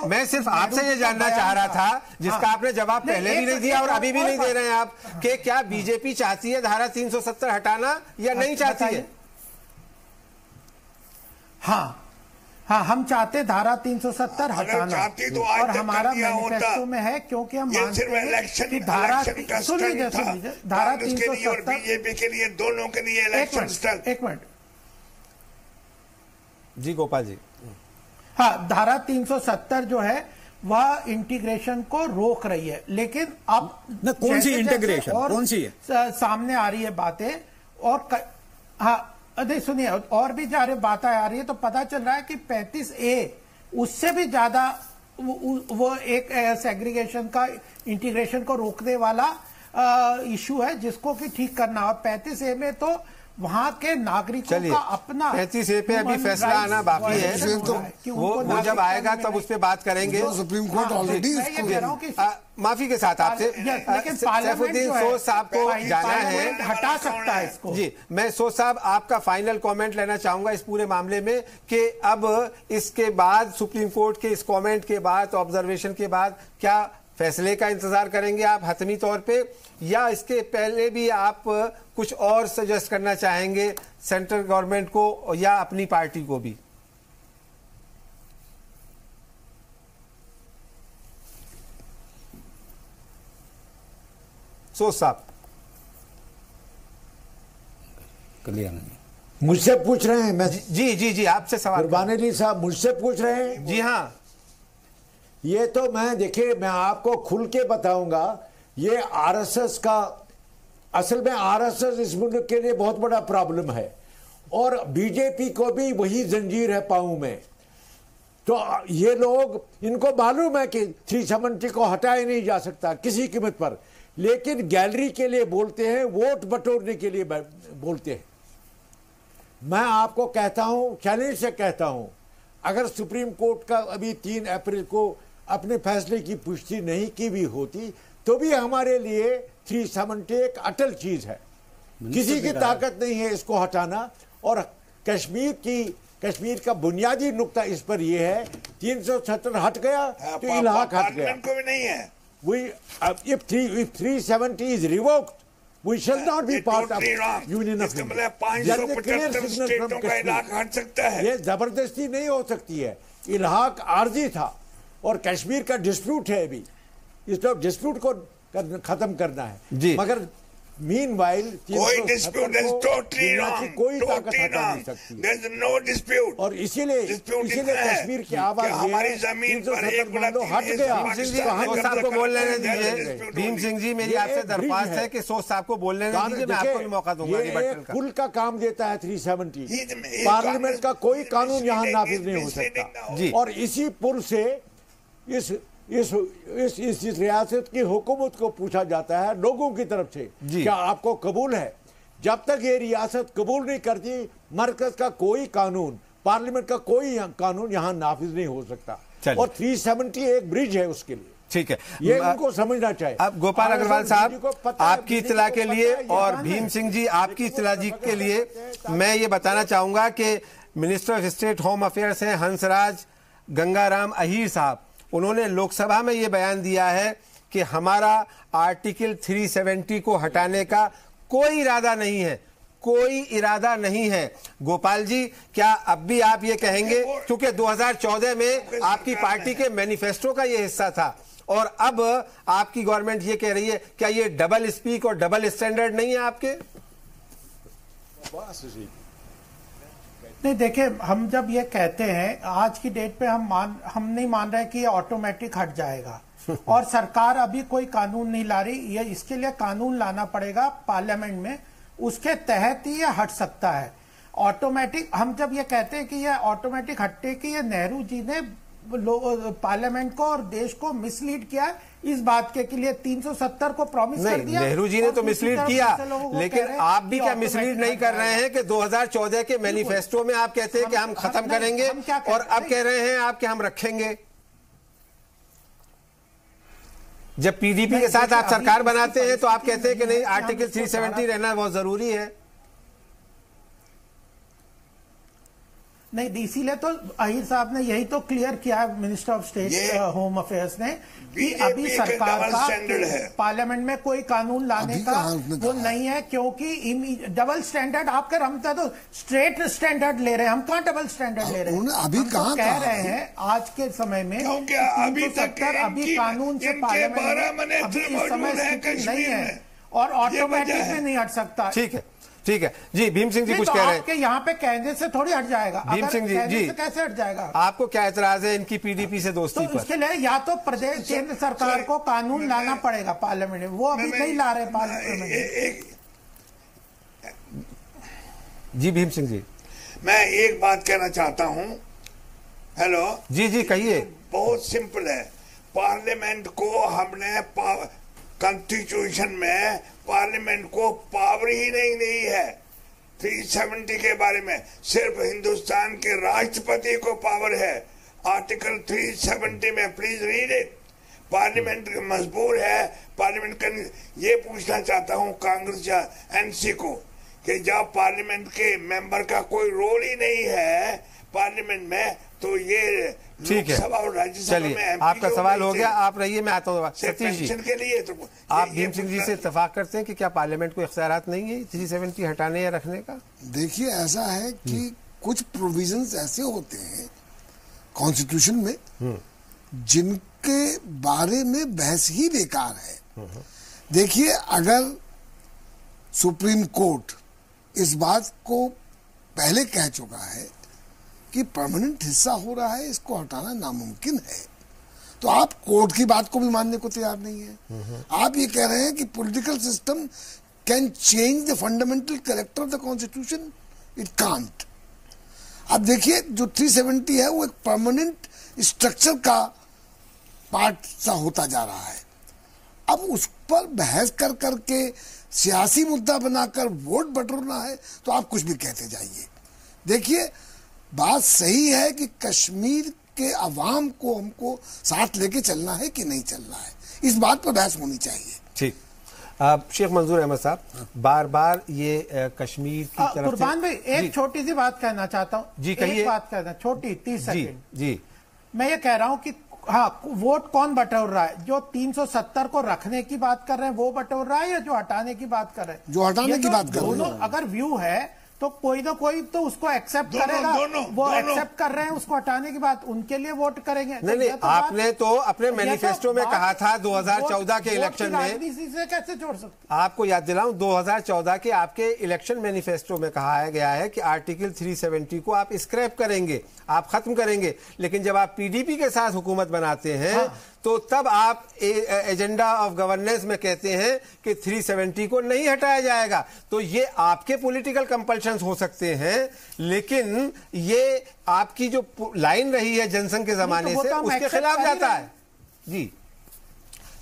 मैं सिर्फ आपसे ये जानना चाह रहा था, जिसका आपने जवाब पहले भी नहीं दिया और अभी भी नहीं दे रहे हैं आप, कि क्या बीजेपी चाहती है धारा 370 हटाना या नहीं चाहती है? हाँ, हम चाहते धारा 370 हटाना, तो और हमारा मैनिफेस्टो में है, क्योंकि हम मानते हैं कि धारा, सुनिए धारा 370 बीजेपी के लिए, दोनों के लिए इलेक्शन। एक मिनट जी गोपाल जी। हाँ, धारा 370 जो है वह इंटीग्रेशन को रोक रही है, लेकिन अब कौन सी इंटीग्रेशन, कौन सी है सामने आ रही है बातें, और हाँ अरे सुनिए, और भी जा रही बातें आ रही है, तो पता चल रहा है कि 35A उससे भी ज्यादा वो एक सेग्रीगेशन का, इंटीग्रेशन को रोकने वाला इशू है, जिसको कि ठीक करना। और 35A में तो वहां के नागरिकों का अपना, 35A पे अभी फैसला आना बाकी है, तो वो जब आएगा तब उस पर बात करेंगे। सुप्रीम कोर्ट ऑलरेडी माफी के साथ आपसे, लेकिन सैफुद्दीन सोज साहब को जाना है, हटा सकता है इसको। जी, मैं सोज साहब आपका फाइनल कमेंट लेना चाहूंगा इस पूरे मामले में, कि अब इसके बाद सुप्रीम कोर्ट के इस कमेंट के बाद, ऑब्जर्वेशन के बाद, क्या फैसले का इंतजार करेंगे आप हतमी तौर पे, या इसके पहले भी आप कुछ और सजेस्ट करना चाहेंगे सेंट्रल गवर्नमेंट को या अपनी पार्टी को भी? सोच साहब। क्लियर नहीं। मुझसे पूछ रहे हैं? मैं जी आपसे सवाल। कुर्बान अली साहब मुझसे पूछ रहे हैं? जी हाँ। ये तो मैं देखिए, मैं आपको खुल के बताऊंगा, ये आरएसएस का, असल में आरएसएस इस मुल्क के लिए बहुत बड़ा प्रॉब्लम है और बीजेपी को भी वही जंजीर है पांव में। तो ये लोग, इनको मालूम है कि 370 को हटाया नहीं जा सकता किसी कीमत पर, लेकिन गैलरी के लिए बोलते हैं, वोट बटोरने के लिए बोलते हैं। मैं आपको कहता हूं, चैलेंज से कहता हूं, अगर सुप्रीम कोर्ट का अभी 3 अप्रैल को अपने फैसले की पुष्टि नहीं की भी होती तो भी हमारे लिए 370 एक अटल चीज है, किसी की ताकत नहीं है इसको हटाना। और कश्मीर का बुनियादी नुक्ता इस पर यह है, 370 हट गया तो इलाहाक हट गया, को भी नहीं है। If 370 is revoked, we shall not be part of Union of India. 575 स्टेटों का इलाका हट सकता है। ये जबरदस्ती नहीं हो सकती है। इलाहाक आर्जी था और कश्मीर का डिस्प्यूट है अभी, इसलिए डिस्प्यूट को खत्म करना है। मगर मीनवाइल कोई डिस्प्यूट इज टोटली रॉन्ग, कोई ताकत हटा नहीं सकती। There is no dispute. और इसीलिए कश्मीर की आवाज हमारी जमीन पर एक हट गया। सोच साहब को बोल लेने दीजिए। भीम सिंह जी, मेरी आपसे दरख्वास्त है कि सोच साहब को बोल लेने दीजिए, मैं आपको भी मौका दूंगा। कुल का काम देता है 370। पार्लियामेंट का कोई कानून यहाँ नाफिज नहीं हो सकता। और इसी पुल से इस रियासत की हुकूमत को पूछा जाता है लोगों की तरफ से, क्या आपको कबूल है? जब तक ये रियासत कबूल नहीं करती, मरकज का कोई कानून, पार्लियामेंट का कोई कानून यहाँ नाफिज नहीं हो सकता। और 370 एक ब्रिज है उसके लिए। ठीक है, ये उनको समझना चाहिए। अब गोपाल अग्रवाल साहब, आपकी इत्तला के लिए और भीम सिंह जी आपकी इत्तला जी के लिए मैं ये बताना चाहूंगा कि minister of state home affairs हैं हंसराज गंगाराम अहीर साहब, उन्होंने लोकसभा में ये बयान दिया है कि हमारा आर्टिकल 370 को हटाने का कोई इरादा नहीं है, कोई इरादा नहीं है। गोपाल जी, क्या अब भी आप ये कहेंगे, क्योंकि 2014 में आपकी पार्टी के मैनिफेस्टो का ये हिस्सा था और अब आपकी गवर्नमेंट ये कह रही है, क्या ये डबल स्पीक और डबल स्टैंडर्ड नहीं है आपके? नहीं, देखिए, हम जब ये कहते हैं आज की डेट पे हम नहीं मान रहे कि ये ऑटोमेटिक हट जाएगा और सरकार अभी कोई कानून नहीं ला रही। ये इसके लिए कानून लाना पड़ेगा पार्लियामेंट में, उसके तहत ही ये हट सकता है ऑटोमेटिक। हम जब ये कहते हैं कि ये ऑटोमेटिक हटने की, ये नेहरू जी ने पार्लियामेंट को और देश को मिसलीड किया है इस बात के लिए 370 को प्रॉमिस कर दिया। नेहरू जी ने तो मिसलीड किया, लेकिन आप भी क्या मिसलीड नहीं कर रहे हैं कि 2014 के मैनिफेस्टो में आप कहते हैं कि हम खत्म करेंगे और अब कह रहे हैं आप कि हम रखेंगे। जब पीडीपी के साथ आप सरकार बनाते हैं तो आप कहते हैं कि नहीं, आर्टिकल 370 रहना बहुत जरूरी है। नहीं, इसीलिए तो अहीर साहब ने यही तो क्लियर किया है, minister of state home affairs ने, कि अभी सरकार का पार्लियामेंट में कोई कानून लाने का वो नहीं है, क्योंकि डबल स्टैंडर्ड आप कर, हम तो स्ट्रेट स्टैंडर्ड ले रहे हैं, हम कहाँ डबल स्टैंडर्ड ले रहे हैं? अभी कहाँ कह रहे हैं आज के समय में 370 अभी कानून से पार्लियामेंट में अभी इस समय स्थिति नहीं है और ऑटोमेटिक में नहीं हट सकता। ठीक है, ठीक है जी। भीम सिंह जी कुछ कह रहे हैं? यहाँ पे कहने से थोड़ी हट जाएगा। भीम सिंह जी कैसे हट जाएगा? आपको क्या एतराज है इनकी पीडीपी से दोस्ती पर? इसके लिए या तो प्रदेश केंद्र सरकार को कानून लाना पड़ेगा पार्लियामेंट में, वो अभी नहीं ला रहे पार्लियामेंट। जी भीम सिंह जी, मैं एक बात कहना चाहता हूँ। हेलो जी कहिए। बहुत सिंपल है, पार्लियामेंट को हमने कॉन्स्टिट्यूशन में पार्लियामेंट को पावर ही नहीं दी है। 370 के बारे में सिर्फ हिंदुस्तान के राष्ट्रपति को पावर है। आर्टिकल 370 में प्लीज रीड इट। पार्लियामेंट मजबूर है। पार्लियामेंट का ये पूछना चाहता हूँ कांग्रेस या एनसी को कि जब पार्लियामेंट के मेंबर का कोई रोल ही नहीं है पार्लियामेंट में, तो ये ठीक है, चलिए आपका सवाल हो गया, आप रहिए, मैं आता हूँ। सतीश जी के लिए तो आप भीम सिंह जी से इत्तेफाक करते हैं कि क्या पार्लियामेंट को इख्तियारात नहीं है 370 हटाने या रखने का? देखिए, ऐसा है कि कुछ प्रोविजंस ऐसे होते हैं कॉन्स्टिट्यूशन में जिनके बारे में बहस ही बेकार है। देखिए, अगर सुप्रीम कोर्ट इस बात को पहले कह चुका है कि परमानेंट हिस्सा हो रहा है, इसको हटाना नामुमकिन है। तो आप कोर्ट की बात को भी मानने को तैयार नहीं है। आप ये कह रहे हैं कि political system can change the fundamental character of the constitution, it can't. अब देखिए जो 370 है वो एक परमानेंट स्ट्रक्चर का पार्ट सा होता जा रहा है। अब उस पर बहस कर करके सियासी मुद्दा बनाकर वोट बटोरना है तो आप कुछ भी कहते जाइए। देखिए बात सही है कि कश्मीर के अवाम को हमको साथ लेके चलना है कि नहीं चलना है, इस बात पर बहस होनी चाहिए। ठीक। शेख मंजूर अहमद साहब, बार बार ये कश्मीर की तरफ कुर्बान भाई एक छोटी सी बात कहना चाहता हूँ। जी कहिए। एक बात कहना, छोटी 30 सेकंड। जी मैं ये कह रहा हूँ कि हाँ, वोट कौन बटोर रहा है? जो 370 को रखने की बात कर रहे हैं वो बटोर रहा है या जो हटाने की बात कर रहे हैं? जो हटाने की बात कर रहे हैं। अगर व्यू है तो कोई ना कोई तो उसको एक्सेप्ट करेगा। वो एक्सेप्ट कर रहे हैं उसको हटाने की बात, उनके लिए वोट करेंगे। नहीं, आपने तो अपने मैनिफेस्टो में कहा था 2014 के इलेक्शन में, राजनीति से कैसे जोड़ सकते? आपको याद दिलाऊं 2014 के आपके इलेक्शन मैनिफेस्टो में कहा गया है कि आर्टिकल 370 को आप स्क्रैप करेंगे, आप खत्म करेंगे। लेकिन जब आप पीडीपी के साथ हुकूमत बनाते हैं तो तब आप एजेंडा ऑफ गवर्नेंस में कहते हैं कि 370 को नहीं हटाया जाएगा। तो ये आपके पॉलिटिकल कंपल्शंस हो सकते हैं, लेकिन ये आपकी जो लाइन रही है जनसंघ के जमाने से उसके खिलाफ जाता है। जी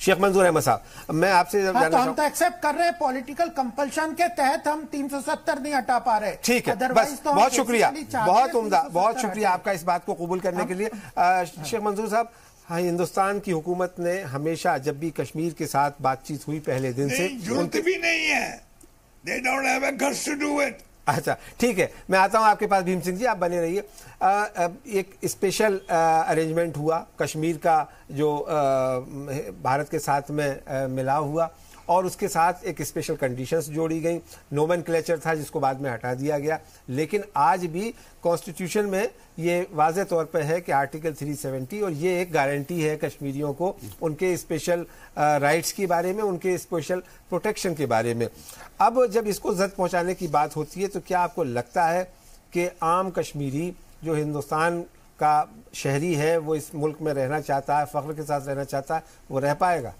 शेख मंजूर अहमद साहब, मैं आपसे तो हम तो एक्सेप्ट कर रहे हैं पॉलिटिकल कंपल्शन के तहत हम 370 नहीं हटा पा रहे। ठीक है, बस तो बहुत शुक्रिया, बहुत उम्दा, बहुत शुक्रिया आपका इस बात को कबूल करने के लिए। शेख मंजूर साहब, हाँ, हिंदुस्तान की हुकूमत ने हमेशा जब भी कश्मीर के साथ बातचीत हुई पहले दिन से, जरूरत भी नहीं है, they don't have a guts to do it। अच्छा ठीक है, मैं आता हूं आपके पास भीम सिंह जी, आप बने रहिए। एक स्पेशल अरेंजमेंट हुआ कश्मीर का जो भारत के साथ में मिलाव हुआ और उसके साथ एक स्पेशल कंडीशंस जोड़ी गई। नोमेनक्लेचर था जिसको बाद में हटा दिया गया, लेकिन आज भी कॉन्स्टिट्यूशन में ये वाज़े तौर पर है कि आर्टिकल 370, और ये एक गारंटी है कश्मीरियों को उनके स्पेशल राइट्स के बारे में, उनके स्पेशल प्रोटेक्शन के बारे में। अब जब इसको जद पहुंचाने की बात होती है तो क्या आपको लगता है कि आम कश्मीरी जो हिंदुस्तान का शहरी है, वो इस मुल्क में रहना चाहता है, फ़ख्र के साथ रहना चाहता है, वो रह पाएगा?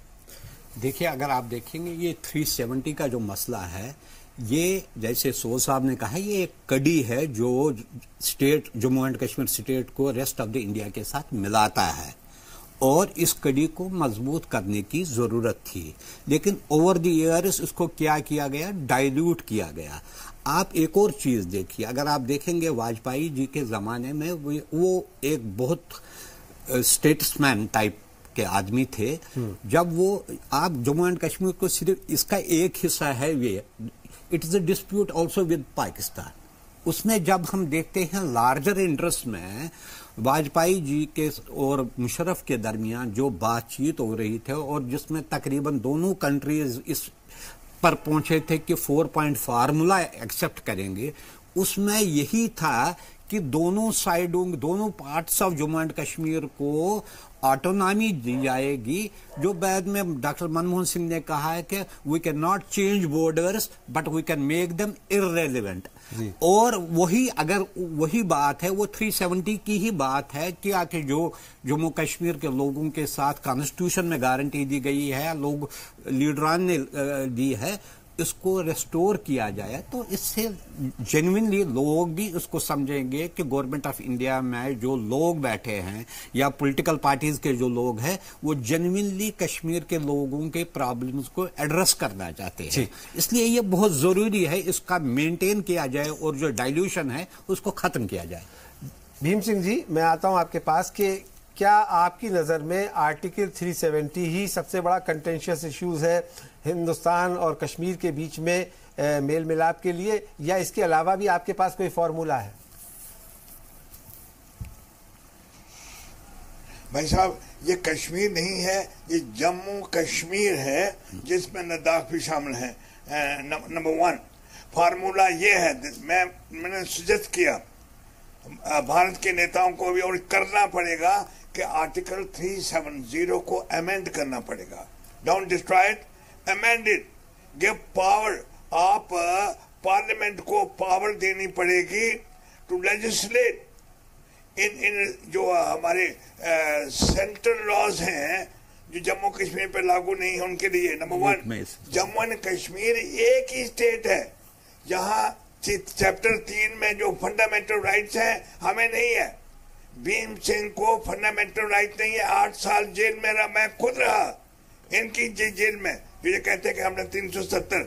देखिए, अगर आप देखेंगे ये 370 का जो मसला है, ये जैसे सोल साहब ने कहा, ये एक कड़ी है जो state Jammu and Kashmir state को रेस्ट ऑफ द इंडिया के साथ मिलाता है, और इस कड़ी को मजबूत करने की जरूरत थी। लेकिन ओवर द ईयर्स इसको क्या किया गया, डाइल्यूट किया गया। आप एक और चीज देखिए, अगर आप देखेंगे वाजपेयी जी के जमाने में वो एक बहुत स्टेट्समैन टाइप के आदमी थे। जब वो आप जम्मू एंड कश्मीर को सिर्फ इसका एक हिस्सा है, ये it is a dispute also with Pakistan. उसमें जब हम देखते हैं लार्जर इंटरेस्ट में वाजपेयी जी के और मुशर्रफ के दरमियान जो बातचीत हो रही थी, और जिसमें तकरीबन दोनों कंट्रीज इस पर पहुंचे थे कि 4 पॉइंट फार्मूला एक्सेप्ट करेंगे, उसमें यही था कि दोनों साइडों, दोनों parts of Jammu and Kashmir को ऑटोनॉमी दी जाएगी। जो बाद में डॉक्टर मनमोहन सिंह ने कहा है कि we can not change borders but we can make them irrelevant. और वही, अगर वही बात है, वो 370 की ही बात है कि आके जो जम्मू कश्मीर के लोगों के साथ कॉन्स्टिट्यूशन में गारंटी दी गई है, लोग लीडरान ने दी है, इसको रेस्टोर किया जाए, तो इससे जेन्युइनली लोग भी इसको समझेंगे कि गवर्नमेंट ऑफ इंडिया में जो लोग बैठे हैं या पॉलिटिकल पार्टीज के जो लोग हैं, वो जेन्युइनली कश्मीर के लोगों के प्रॉब्लम्स को एड्रेस करना चाहते हैं। इसलिए ये बहुत जरूरी है, इसका मेंटेन किया जाए और जो डाइल्यूशन है उसको खत्म किया जाए। भीम सिंह जी, मैं आता हूं आपके पास कि क्या आपकी नज़र में आर्टिकल 370 ही सबसे बड़ा कंटेंशियस इश्यूज है हिंदुस्तान और कश्मीर के बीच में मेल मिलाप के लिए, या इसके अलावा भी आपके पास कोई फॉर्मूला है? भाई साहब, ये कश्मीर नहीं है, ये जम्मू कश्मीर है, जिसमें लद्दाख भी शामिल है। नंबर 1 फार्मूला ये है, मैंने सजेस्ट किया भारत के नेताओं को भी, और करना पड़ेगा कि आर्टिकल 370 को अमेंड करना पड़ेगा। Don't destroy it, amend it, give power. आप पार्लियामेंट को पावर देनी पड़ेगी टू लेजिस्लेट इन जो हमारे सेंट्रल लॉज हैं जो जम्मू कश्मीर पे लागू नहीं है उनके लिए। नंबर 1, जम्मू एंड कश्मीर एक ही स्टेट है, जहां चैप्टर 3 में जो फंडामेंटल राइट्स हैं हमें नहीं है। भीम सिंह को फंडामेंटल राइट नहीं है, 8 साल जेल में रहा, मैं खुद रहा इनकी जेल में, जो ये कहते हैं कि हमने 370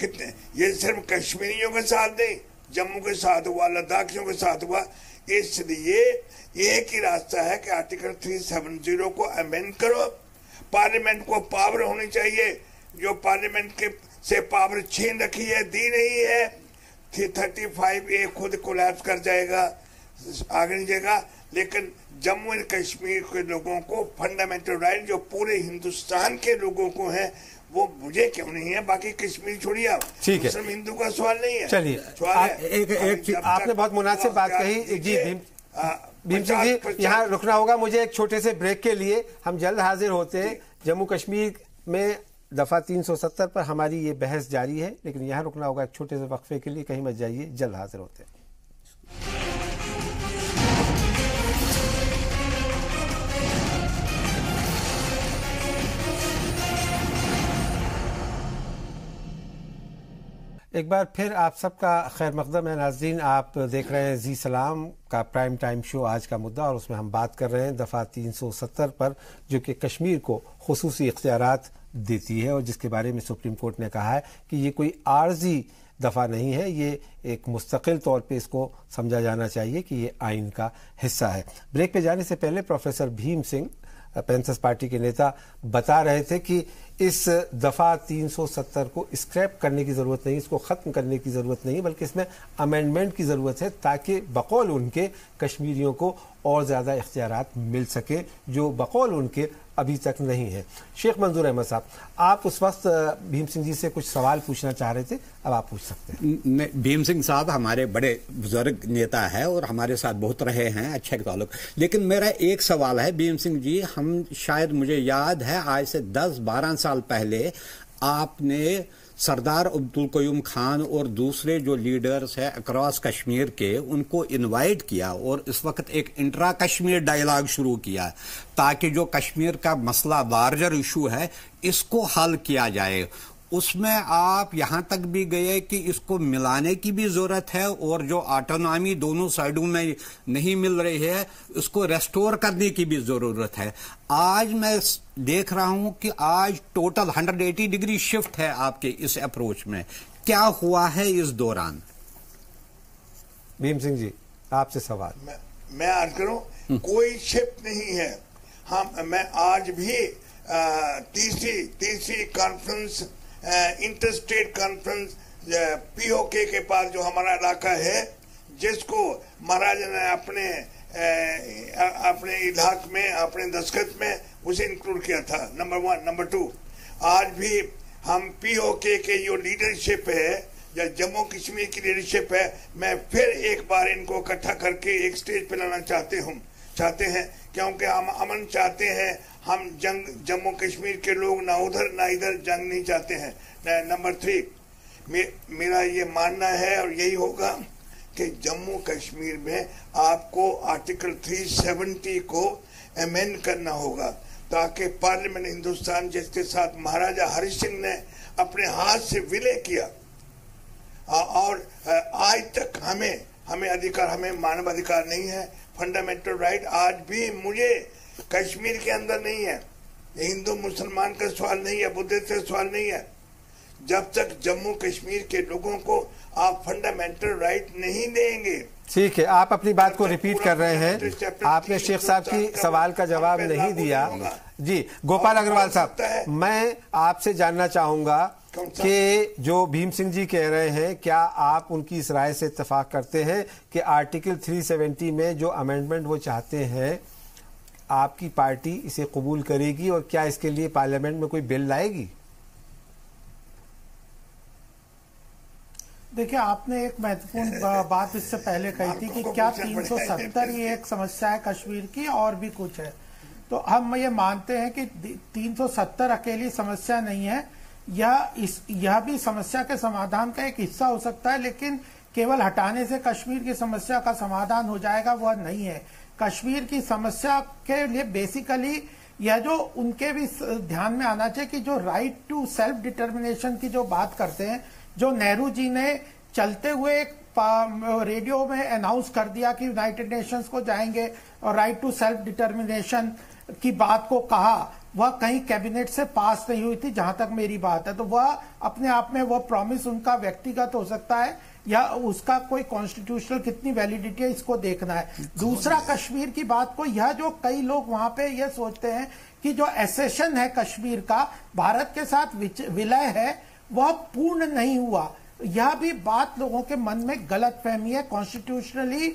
कितने, ये सिर्फ कश्मीरियों के साथ नहीं, जम्मू के साथ हुआ, लद्दाखियों के साथ हुआ। इसलिए एक ही रास्ता है कि आर्टिकल 370 को अमेंड करो। पार्लियामेंट को पावर होनी चाहिए, जो पार्लियामेंट के से पावर छीन रखी है, दी नहीं है। 35A खुद कोलैप्स कर जाएगा, आगे नहीं जाएगा। लेकिन जम्मू एंड कश्मीर के लोगों को फंडामेंटल राइट जो पूरे हिंदुस्तान के लोगों को है, वो मुझे क्यों नहीं है, बाकी कश्मीर छोड़िए आप, मुस्लिम हिंदू का सवाल नहीं है। चलिए, आपने बहुत मुनासिब बात कही जी। भीम सिंह जी, यहाँ रुकना होगा मुझे एक छोटे से ब्रेक के लिए, हम जल्द हाजिर होते हैं। जम्मू कश्मीर में दफा 370 पर हमारी ये बहस जारी है, लेकिन यहाँ रुकना होगा एक छोटे से वक्फे के लिए, कहीं मत जाइए, जल्द हाजिर होते हैं। एक बार फिर आप सबका खैर मकदम है नाज़रीन। आप देख रहे हैं जी सलाम का प्राइम टाइम शो आज का मुद्दा, और उसमें हम बात कर रहे हैं दफ़ा 370 पर, जो कि कश्मीर को खुसूसी इख्तियारात देती है और जिसके बारे में सुप्रीम कोर्ट ने कहा है कि ये कोई आर्जी दफ़ा नहीं है, ये एक मुस्तकिल तौर पे इसको समझा जाना चाहिए कि ये आइन का हिस्सा है। ब्रेक पे जाने से पहले professor Bhim Singh, panthers party के नेता, बता रहे थे कि इस दफ़ा 370 को स्क्रैप करने की ज़रूरत नहीं, इसको ख़त्म करने की ज़रूरत नहीं, बल्कि इसमें अमेंडमेंट की ज़रूरत है, ताकि बकौल उनके कश्मीरियों को और ज़्यादा इख्तियारात मिल सके, जो बकौल उनके अभी तक नहीं है। शेख मंजूर अहमद साहब, आप उस वक्त भीम सिंह जी से कुछ सवाल पूछना चाह रहे थे, अब आप पूछ सकते हैं। भीम सिंह साहब हमारे बड़े बुजुर्ग नेता है और हमारे साथ बहुत रहे हैं, अच्छे ताल्लुक। लेकिन मेरा एक सवाल है भीम सिंह जी, हम शायद, मुझे याद है आज से 10-12 साल पहले आपने सरदार अब्दुल कयूम खान और दूसरे जो लीडर्स हैं अक्रॉस कश्मीर के, उनको इनवाइट किया और इस वक्त एक इंट्रा कश्मीर डायलॉग शुरू किया, ताकि जो कश्मीर का मसला लार्जर इशू है इसको हल किया जाए। उसमें आप यहां तक भी गए कि इसको मिलाने की भी जरूरत है, और जो ऑटोनॉमी दोनों साइडों में नहीं मिल रही है उसको रेस्टोर करने की भी जरूरत है। आज मैं देख रहा हूं कि आज टोटल 180 डिग्री शिफ्ट है आपके इस अप्रोच में, क्या हुआ है इस दौरान? भीम सिंह जी, आपसे सवाल। मैं आज करूं, कोई शिफ्ट नहीं है। मैं आज भी तीसरी कॉन्फ्रेंस, इंटरस्टेट कॉन्फ्रेंस पीओके के पास जो हमारा इलाका है, जिसको महाराजा ने अपने इलाके में, अपने दस्तखत में उसे इंक्लूड किया था। नंबर 1। नंबर 2, आज भी हम पीओके के जो लीडरशिप है या जम्मू कश्मीर की लीडरशिप है, मैं फिर एक बार इनको इकट्ठा करके एक स्टेज पे लाना चाहते हैं, क्योंकि हम अमन चाहते हैं। हम जंग, जम्मू कश्मीर के लोग ना उधर ना इधर जंग नहीं चाहते हैं। नंबर 3, मेरा ये मानना है और यही होगा कि जम्मू कश्मीर में आपको आर्टिकल 370 को अमेंड करना होगा, ताकि पार्लियामेंट, हिंदुस्तान जिसके साथ महाराजा हरि सिंह ने अपने हाथ से विलय किया, और आज तक हमें अधिकार, हमें मानव अधिकार नहीं है, फंडामेंटल राइट आज भी मुझे कश्मीर के अंदर नहीं है। ये हिंदू मुसलमान का सवाल नहीं है, बुद्धिस्ट का सवाल नहीं है। जब तक जम्मू कश्मीर के लोगों को आप फंडामेंटल राइट नहीं देंगे। ठीक है, आप अपनी बात को रिपीट कर रहे हैं, आपने शेख साहब की सवाल का जवाब नहीं दिया। जी गोपाल अग्रवाल साहब, मैं आपसे जानना चाहूंगा कि जो भीम सिंह जी कह रहे हैं, क्या आप उनकी इस राय से इत्तेफाक करते हैं कि आर्टिकल 370 में जो अमेंडमेंट वो चाहते हैं, आपकी पार्टी इसे कबूल करेगी, और क्या इसके लिए पार्लियामेंट में कोई बिल लाएगी? देखिए, आपने एक महत्वपूर्ण बात इससे पहले कही थी कि क्या 370 ये एक समस्या है कश्मीर की, और भी कुछ है। तो हम ये मानते हैं कि 370 अकेली समस्या नहीं है, यह भी समस्या के समाधान का एक हिस्सा हो सकता है, लेकिन केवल हटाने से कश्मीर की समस्या का समाधान हो जाएगा, वह नहीं है। कश्मीर की समस्या के लिए बेसिकली यह जो उनके भी ध्यान में आना चाहिए कि जो राइट टू सेल्फ डिटर्मिनेशन की जो बात करते हैं, जो नेहरू जी ने चलते हुए एक रेडियो में अनाउंस कर दिया कि यूनाइटेड नेशंस को जाएंगे और राइट टू सेल्फ डिटर्मिनेशन की बात को कहा, वह कहीं कैबिनेट से पास नहीं हुई थी जहां तक मेरी बात है। तो वह अपने आप में वह प्रॉमिस उनका व्यक्तिगत हो सकता है या उसका कोई कॉन्स्टिट्यूशनल कितनी वैलिडिटी है, इसको देखना है। दूसरा, कश्मीर की बात को, यह जो कई लोग वहां पे यह सोचते हैं कि जो एसेशन है कश्मीर का भारत के साथ विलय है, वह पूर्ण नहीं हुआ। यह भी बात लोगों के मन में गलत फहमी है। कॉन्स्टिट्यूशनली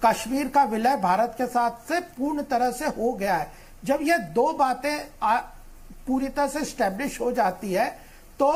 कश्मीर का विलय भारत के साथ से पूर्ण तरह से हो गया है। जब यह दो बातें पूरी तरह से स्टैब्लिश हो जाती है तो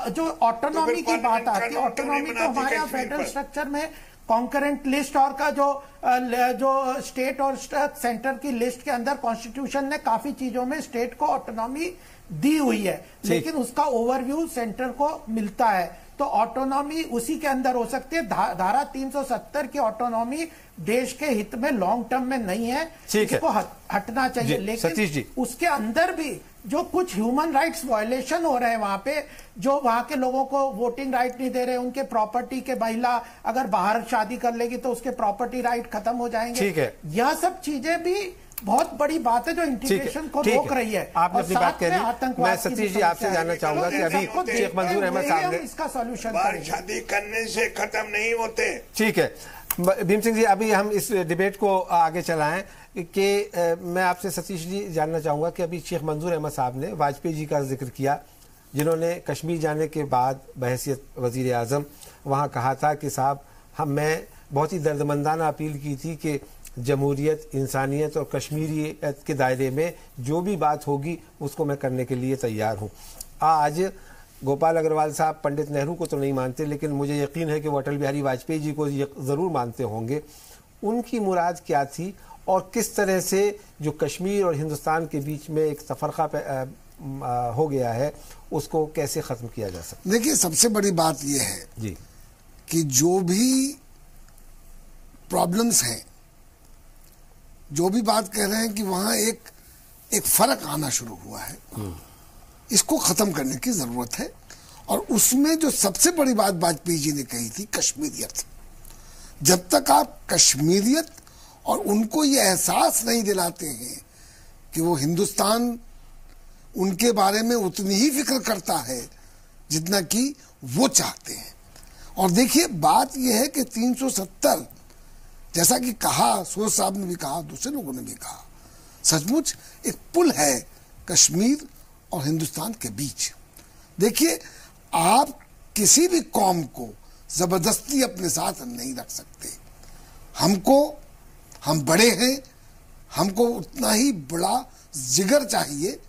जो ऑटोनॉमी की बात आती है, ऑटोनॉमी तो हमारे यहाँ फेडरल स्ट्रक्चर में कॉन्करेंट लिस्ट और का जो स्टेट और सेंटर की लिस्ट के अंदर कॉन्स्टिट्यूशन ने काफी चीजों में स्टेट को ऑटोनॉमी दी हुई है, लेकिन उसका ओवरव्यू सेंटर को मिलता है। तो ऑटोनॉमी उसी के अंदर हो सकती है। धारा 370 की ऑटोनॉमी देश के हित में लॉन्ग टर्म में नहीं है, इसको हटना चाहिए। लेकिन उसके अंदर भी जो कुछ ह्यूमन राइट्स वायलेशन हो रहे हैं वहां पे, जो वहां के लोगों को वोटिंग राइट नहीं दे रहे, उनके प्रॉपर्टी के, महिला अगर बाहर शादी कर लेगी तो उसके प्रॉपर्टी राइट खत्म हो जाएंगे। यह सब चीजें भी बहुत बड़ी बात है जो इंटीग्रेशन को रोक रही है। आपने अपनी बात कह दी। मैं सतीश जी आपसे जानना चाहूंगा कि अभी शेख मंजूर अहमद साहब ने इसका सॉल्यूशन, शादी करने से खत्म नहीं होते। ठीक है भीम सिंह जी, अभी हम इस डिबेट को आगे चलाएं कि मैं आपसे सतीश जी जानना चाहूंगा कि अभी शेख मंजूर अहमद साहब ने वाजपेयी जी का जिक्र किया, जिन्होंने कश्मीर जाने के बाद बहैसियत वजीर आजम वहां कहा था कि साहब मैं बहुत ही दर्दमंदाना अपील की थी कि जमहूरियत, इंसानियत और कश्मीरियत के दायरे में जो भी बात होगी उसको मैं करने के लिए तैयार हूँ। आज गोपाल अग्रवाल साहब पंडित नेहरू को तो नहीं मानते, लेकिन मुझे यकीन है कि वो अटल बिहारी वाजपेयी जी को ज़रूर मानते होंगे। उनकी मुराद क्या थी और किस तरह से जो कश्मीर और हिंदुस्तान के बीच में एक तफरका हो गया है उसको कैसे ख़त्म किया जा सकता? देखिए, सबसे बड़ी बात यह है जी कि जो भी प्रॉब्लम्स हैं, जो भी बात कह रहे हैं कि वहां एक फर्क आना शुरू हुआ है, इसको खत्म करने की जरूरत है। और उसमें जो सबसे बड़ी बात वाजपेयी जी ने कही थी, कश्मीरियत। जब तक आप कश्मीरियत और उनको ये एहसास नहीं दिलाते हैं कि वो हिंदुस्तान उनके बारे में उतनी ही फिक्र करता है जितना कि वो चाहते हैं। और देखिए, बात यह है कि 370, जैसा कि कहा सोच साहब ने भी कहा, दूसरे लोगों ने भी कहा, सचमुच एक पुल है कश्मीर और हिंदुस्तान के बीच। देखिए, आप किसी भी कौम को जबरदस्ती अपने साथ नहीं रख सकते। हम बड़े हैं, हमको उतना ही बड़ा जिगर चाहिए,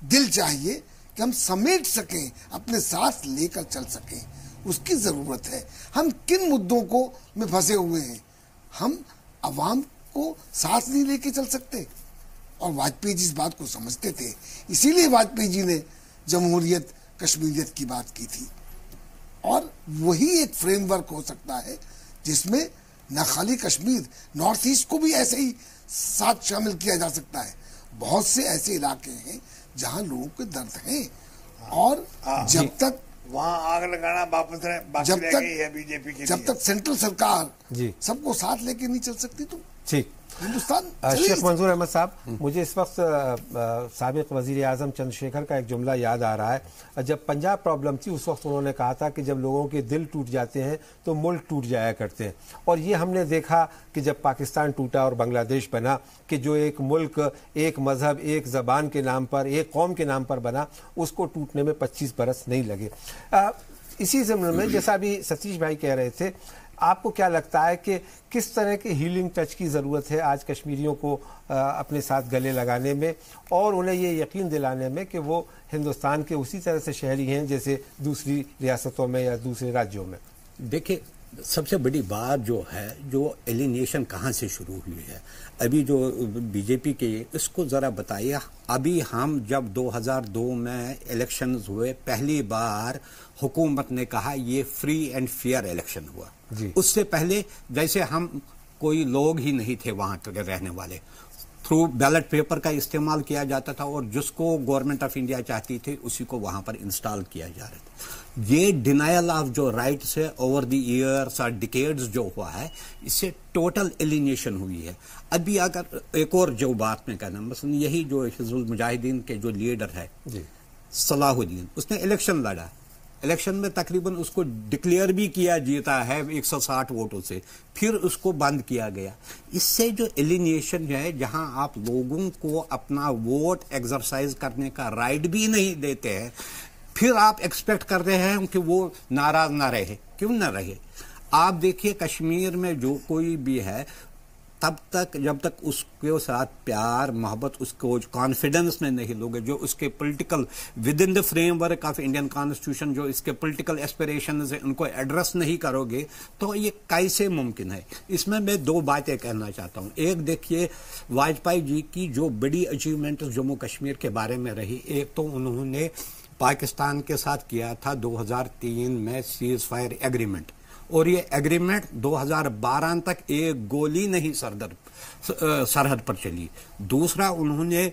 दिल चाहिए कि हम समेट सकें, अपने साथ लेकर चल सकें, उसकी जरूरत है। हम किन मुद्दों को में फंसे हुए हैं, हम अवाम को साथ नहीं लेके चल सकते। और वाजपेयी जी इस बात को समझते थे, इसीलिए वाजपेयी जी ने जमहूरियत, कश्मीरियत की बात की थी। और वही एक फ्रेमवर्क हो सकता है जिसमें न खाली कश्मीर, नॉर्थ ईस्ट को भी ऐसे ही साथ शामिल किया जा सकता है। बहुत से ऐसे इलाके हैं जहां लोगों के दर्द हैं, और जब तक वहां आग लगाना वापस जब तक बीजेपी की, जब तक सेंट्रल सरकार सबको साथ लेके नहीं चल सकती तो ठीक। हिंदुस्तान शेख मंजूर अहमद साहब, मुझे इस वक्त साबिक वजीर आजम चंद्रशेखर का एक जुमला याद आ रहा है। जब पंजाब प्रॉब्लम थी उस वक्त उन्होंने कहा था कि जब लोगों के दिल टूट जाते हैं तो मुल्क टूट जाया करते हैं। और ये हमने देखा कि जब पाकिस्तान टूटा और बांग्लादेश बना, कि जो एक मुल्क, एक मजहब, एक ज़बान के नाम पर, एक कौम के नाम पर बना, उसको टूटने में 25 बरस नहीं लगे। इसी ज़मीन में, जैसा अभी सतीश भाई कह रहे थे, आपको क्या लगता है कि किस तरह के हीलिंग टच की ज़रूरत है आज कश्मीरियों को अपने साथ गले लगाने में और उन्हें ये यकीन दिलाने में कि वो हिंदुस्तान के उसी तरह से शहरी हैं जैसे दूसरी रियासतों में या दूसरे राज्यों में? देखिए, सबसे बड़ी बात जो है, जो एलिनेशन कहाँ से शुरू हुई है, अभी जो बीजेपी के, इसको ज़रा बताइए। अभी हम जब 2002 में इलेक्शंस हुए, पहली बार हुकूमत ने कहा ये फ्री एंड फेयर इलेक्शन हुआ। उससे पहले जैसे हम कोई लोग ही नहीं थे वहाँ के रहने वाले, थ्रू बैलेट पेपर का इस्तेमाल किया जाता था और जिसको गवर्नमेंट ऑफ इंडिया चाहती थी उसी को वहां पर इंस्टॉल किया जा रहा था। ये डिनायल ऑफ जो राइट्स है ओवर द ईयर्स और डिकेड्स जो हुआ है, इससे टोटल एलिनेशन हुई है। अभी अगर एक और जो बात में कहना, मसलन यही जो हिज़्बुल मुजाहिदीन के जो लीडर है सलाहुद्दीन, उसने इलेक्शन लड़ा, इलेक्शन में तकरीबन उसको डिक्लेयर भी किया जीता है 160 वोटों से, फिर उसको बंद किया गया। इससे जो एलिनेशन है, जहां आप लोगों को अपना वोट एक्सरसाइज करने का राइट भी नहीं देते हैं, फिर आप एक्सपेक्ट कर रहे हैं कि वो नाराज ना रहे। क्यों ना रहे? आप देखिए कश्मीर में जो कोई भी है, तब तक जब तक उसके साथ प्यार मोहब्बत, उसको कॉन्फिडेंस में नहीं लोगे, जो उसके political with in the framework of Indian constitution जो इसके पॉलिटिकल एस्पिरेशंस है, उनको एड्रेस नहीं करोगे तो ये कैसे मुमकिन है? इसमें मैं दो बातें कहना चाहता हूँ। एक देखिए, वाजपेयी जी की जो बड़ी अचीवमेंट जम्मू कश्मीर के बारे में रही, एक तो उन्होंने पाकिस्तान के साथ किया था 2003 में सीज फायर एग्रीमेंट, और ये एग्रीमेंट 2012 तक एक गोली नहीं सरहद पर चली। दूसरा, उन्होंने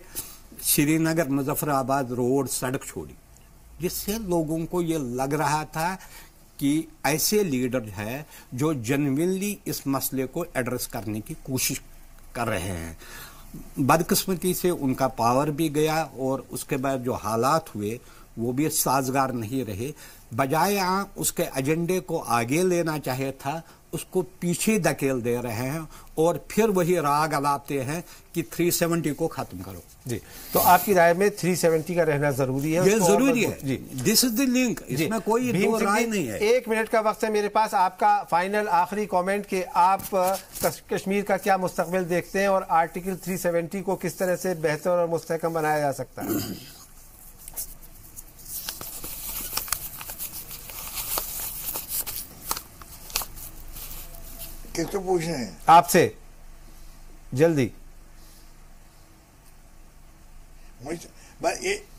श्रीनगर मुजफ्फराबाद रोड सड़क छोड़ी, जिससे लोगों को ये लग रहा था कि ऐसे लीडर है जो जेन्युइनली इस मसले को एड्रेस करने की कोशिश कर रहे हैं। बदकिस्मती से उनका पावर भी गया और उसके बाद जो हालात हुए वो भी साजगार नहीं रहे। बजाय उसके एजेंडे को आगे लेना चाहे था, उसको पीछे धकेल दे रहे हैं और फिर वही राग अलापते हैं कि 370 को खत्म करो। जी, तो आपकी राय में 370 का रहना जरूरी है? ये जरूरी है जी, दिस इज द लिंक, इसमें कोई दो राय नहीं है। 1 मिनट का वक्त है मेरे पास, आपका फाइनल आखिरी कमेंट कि आप कश्मीर का क्या मुस्तकबिल देखते हैं और आर्टिकल 370 को किस तरह से बेहतर और मुस्तहकम बनाया जा सकता है? किसको पूछ रहे हैं? आपसे, जल्दी।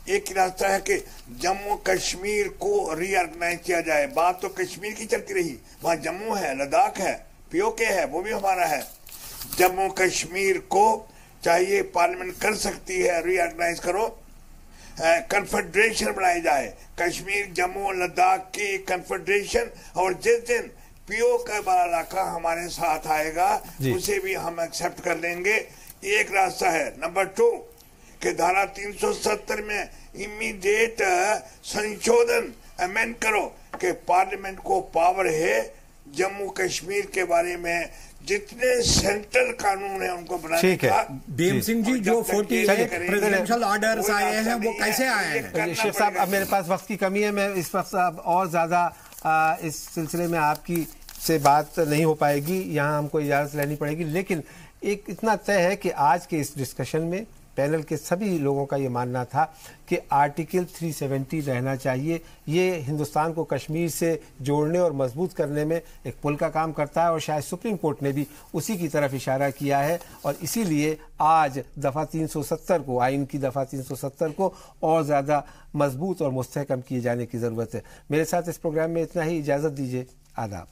एक रास्ता है कि जम्मू कश्मीर को रीऑर्गेनाइज किया जाए। बात तो कश्मीर की चलती रही, वहां जम्मू है, लद्दाख है, पीओके है, वो भी हमारा है। जम्मू कश्मीर को चाहिए, पार्लियामेंट कर सकती है, रीऑर्गेनाइज करो, कन्फेडरेशन बनाई जाए, कश्मीर जम्मू लद्दाख की कन्फेडरेशन। और जिस दिन पीओ का बड़ा इलाका हमारे साथ आएगा उसे भी हम एक्सेप्ट कर लेंगे। एक रास्ता है। नंबर 2 कि धारा 370 में इमीडिएट संशोधन अमेंड करो कि पार्लियामेंट को पावर है जम्मू कश्मीर के बारे में जितने सेंट्रल कानून है उनको बनाने का। भीम सिंह जी, जो 48 प्रेसिडेंशियल ऑर्डर्स आए हैं वो कैसे आए हैं? शेख साहब, अब मेरे पास वक्त की कमी है, मैं इस वक्त और ज्यादा इस सिलसिले में आपकी से बात नहीं हो पाएगी, यहाँ हमको इजाज़त लेनी पड़ेगी। लेकिन एक इतना तय है कि आज के इस डिस्कशन में पैनल के सभी लोगों का ये मानना था कि आर्टिकल 370 रहना चाहिए। ये हिंदुस्तान को कश्मीर से जोड़ने और मजबूत करने में एक पुल का काम करता है और शायद सुप्रीम कोर्ट ने भी उसी की तरफ इशारा किया है और इसीलिए आज दफ़ा 370 को, आइन की दफ़ा 370 को और ज़्यादा मजबूत और मुस्तहकम किए जाने की ज़रूरत है। मेरे साथ इस प्रोग्राम में इतना ही, इजाज़त दीजिए, आदाब।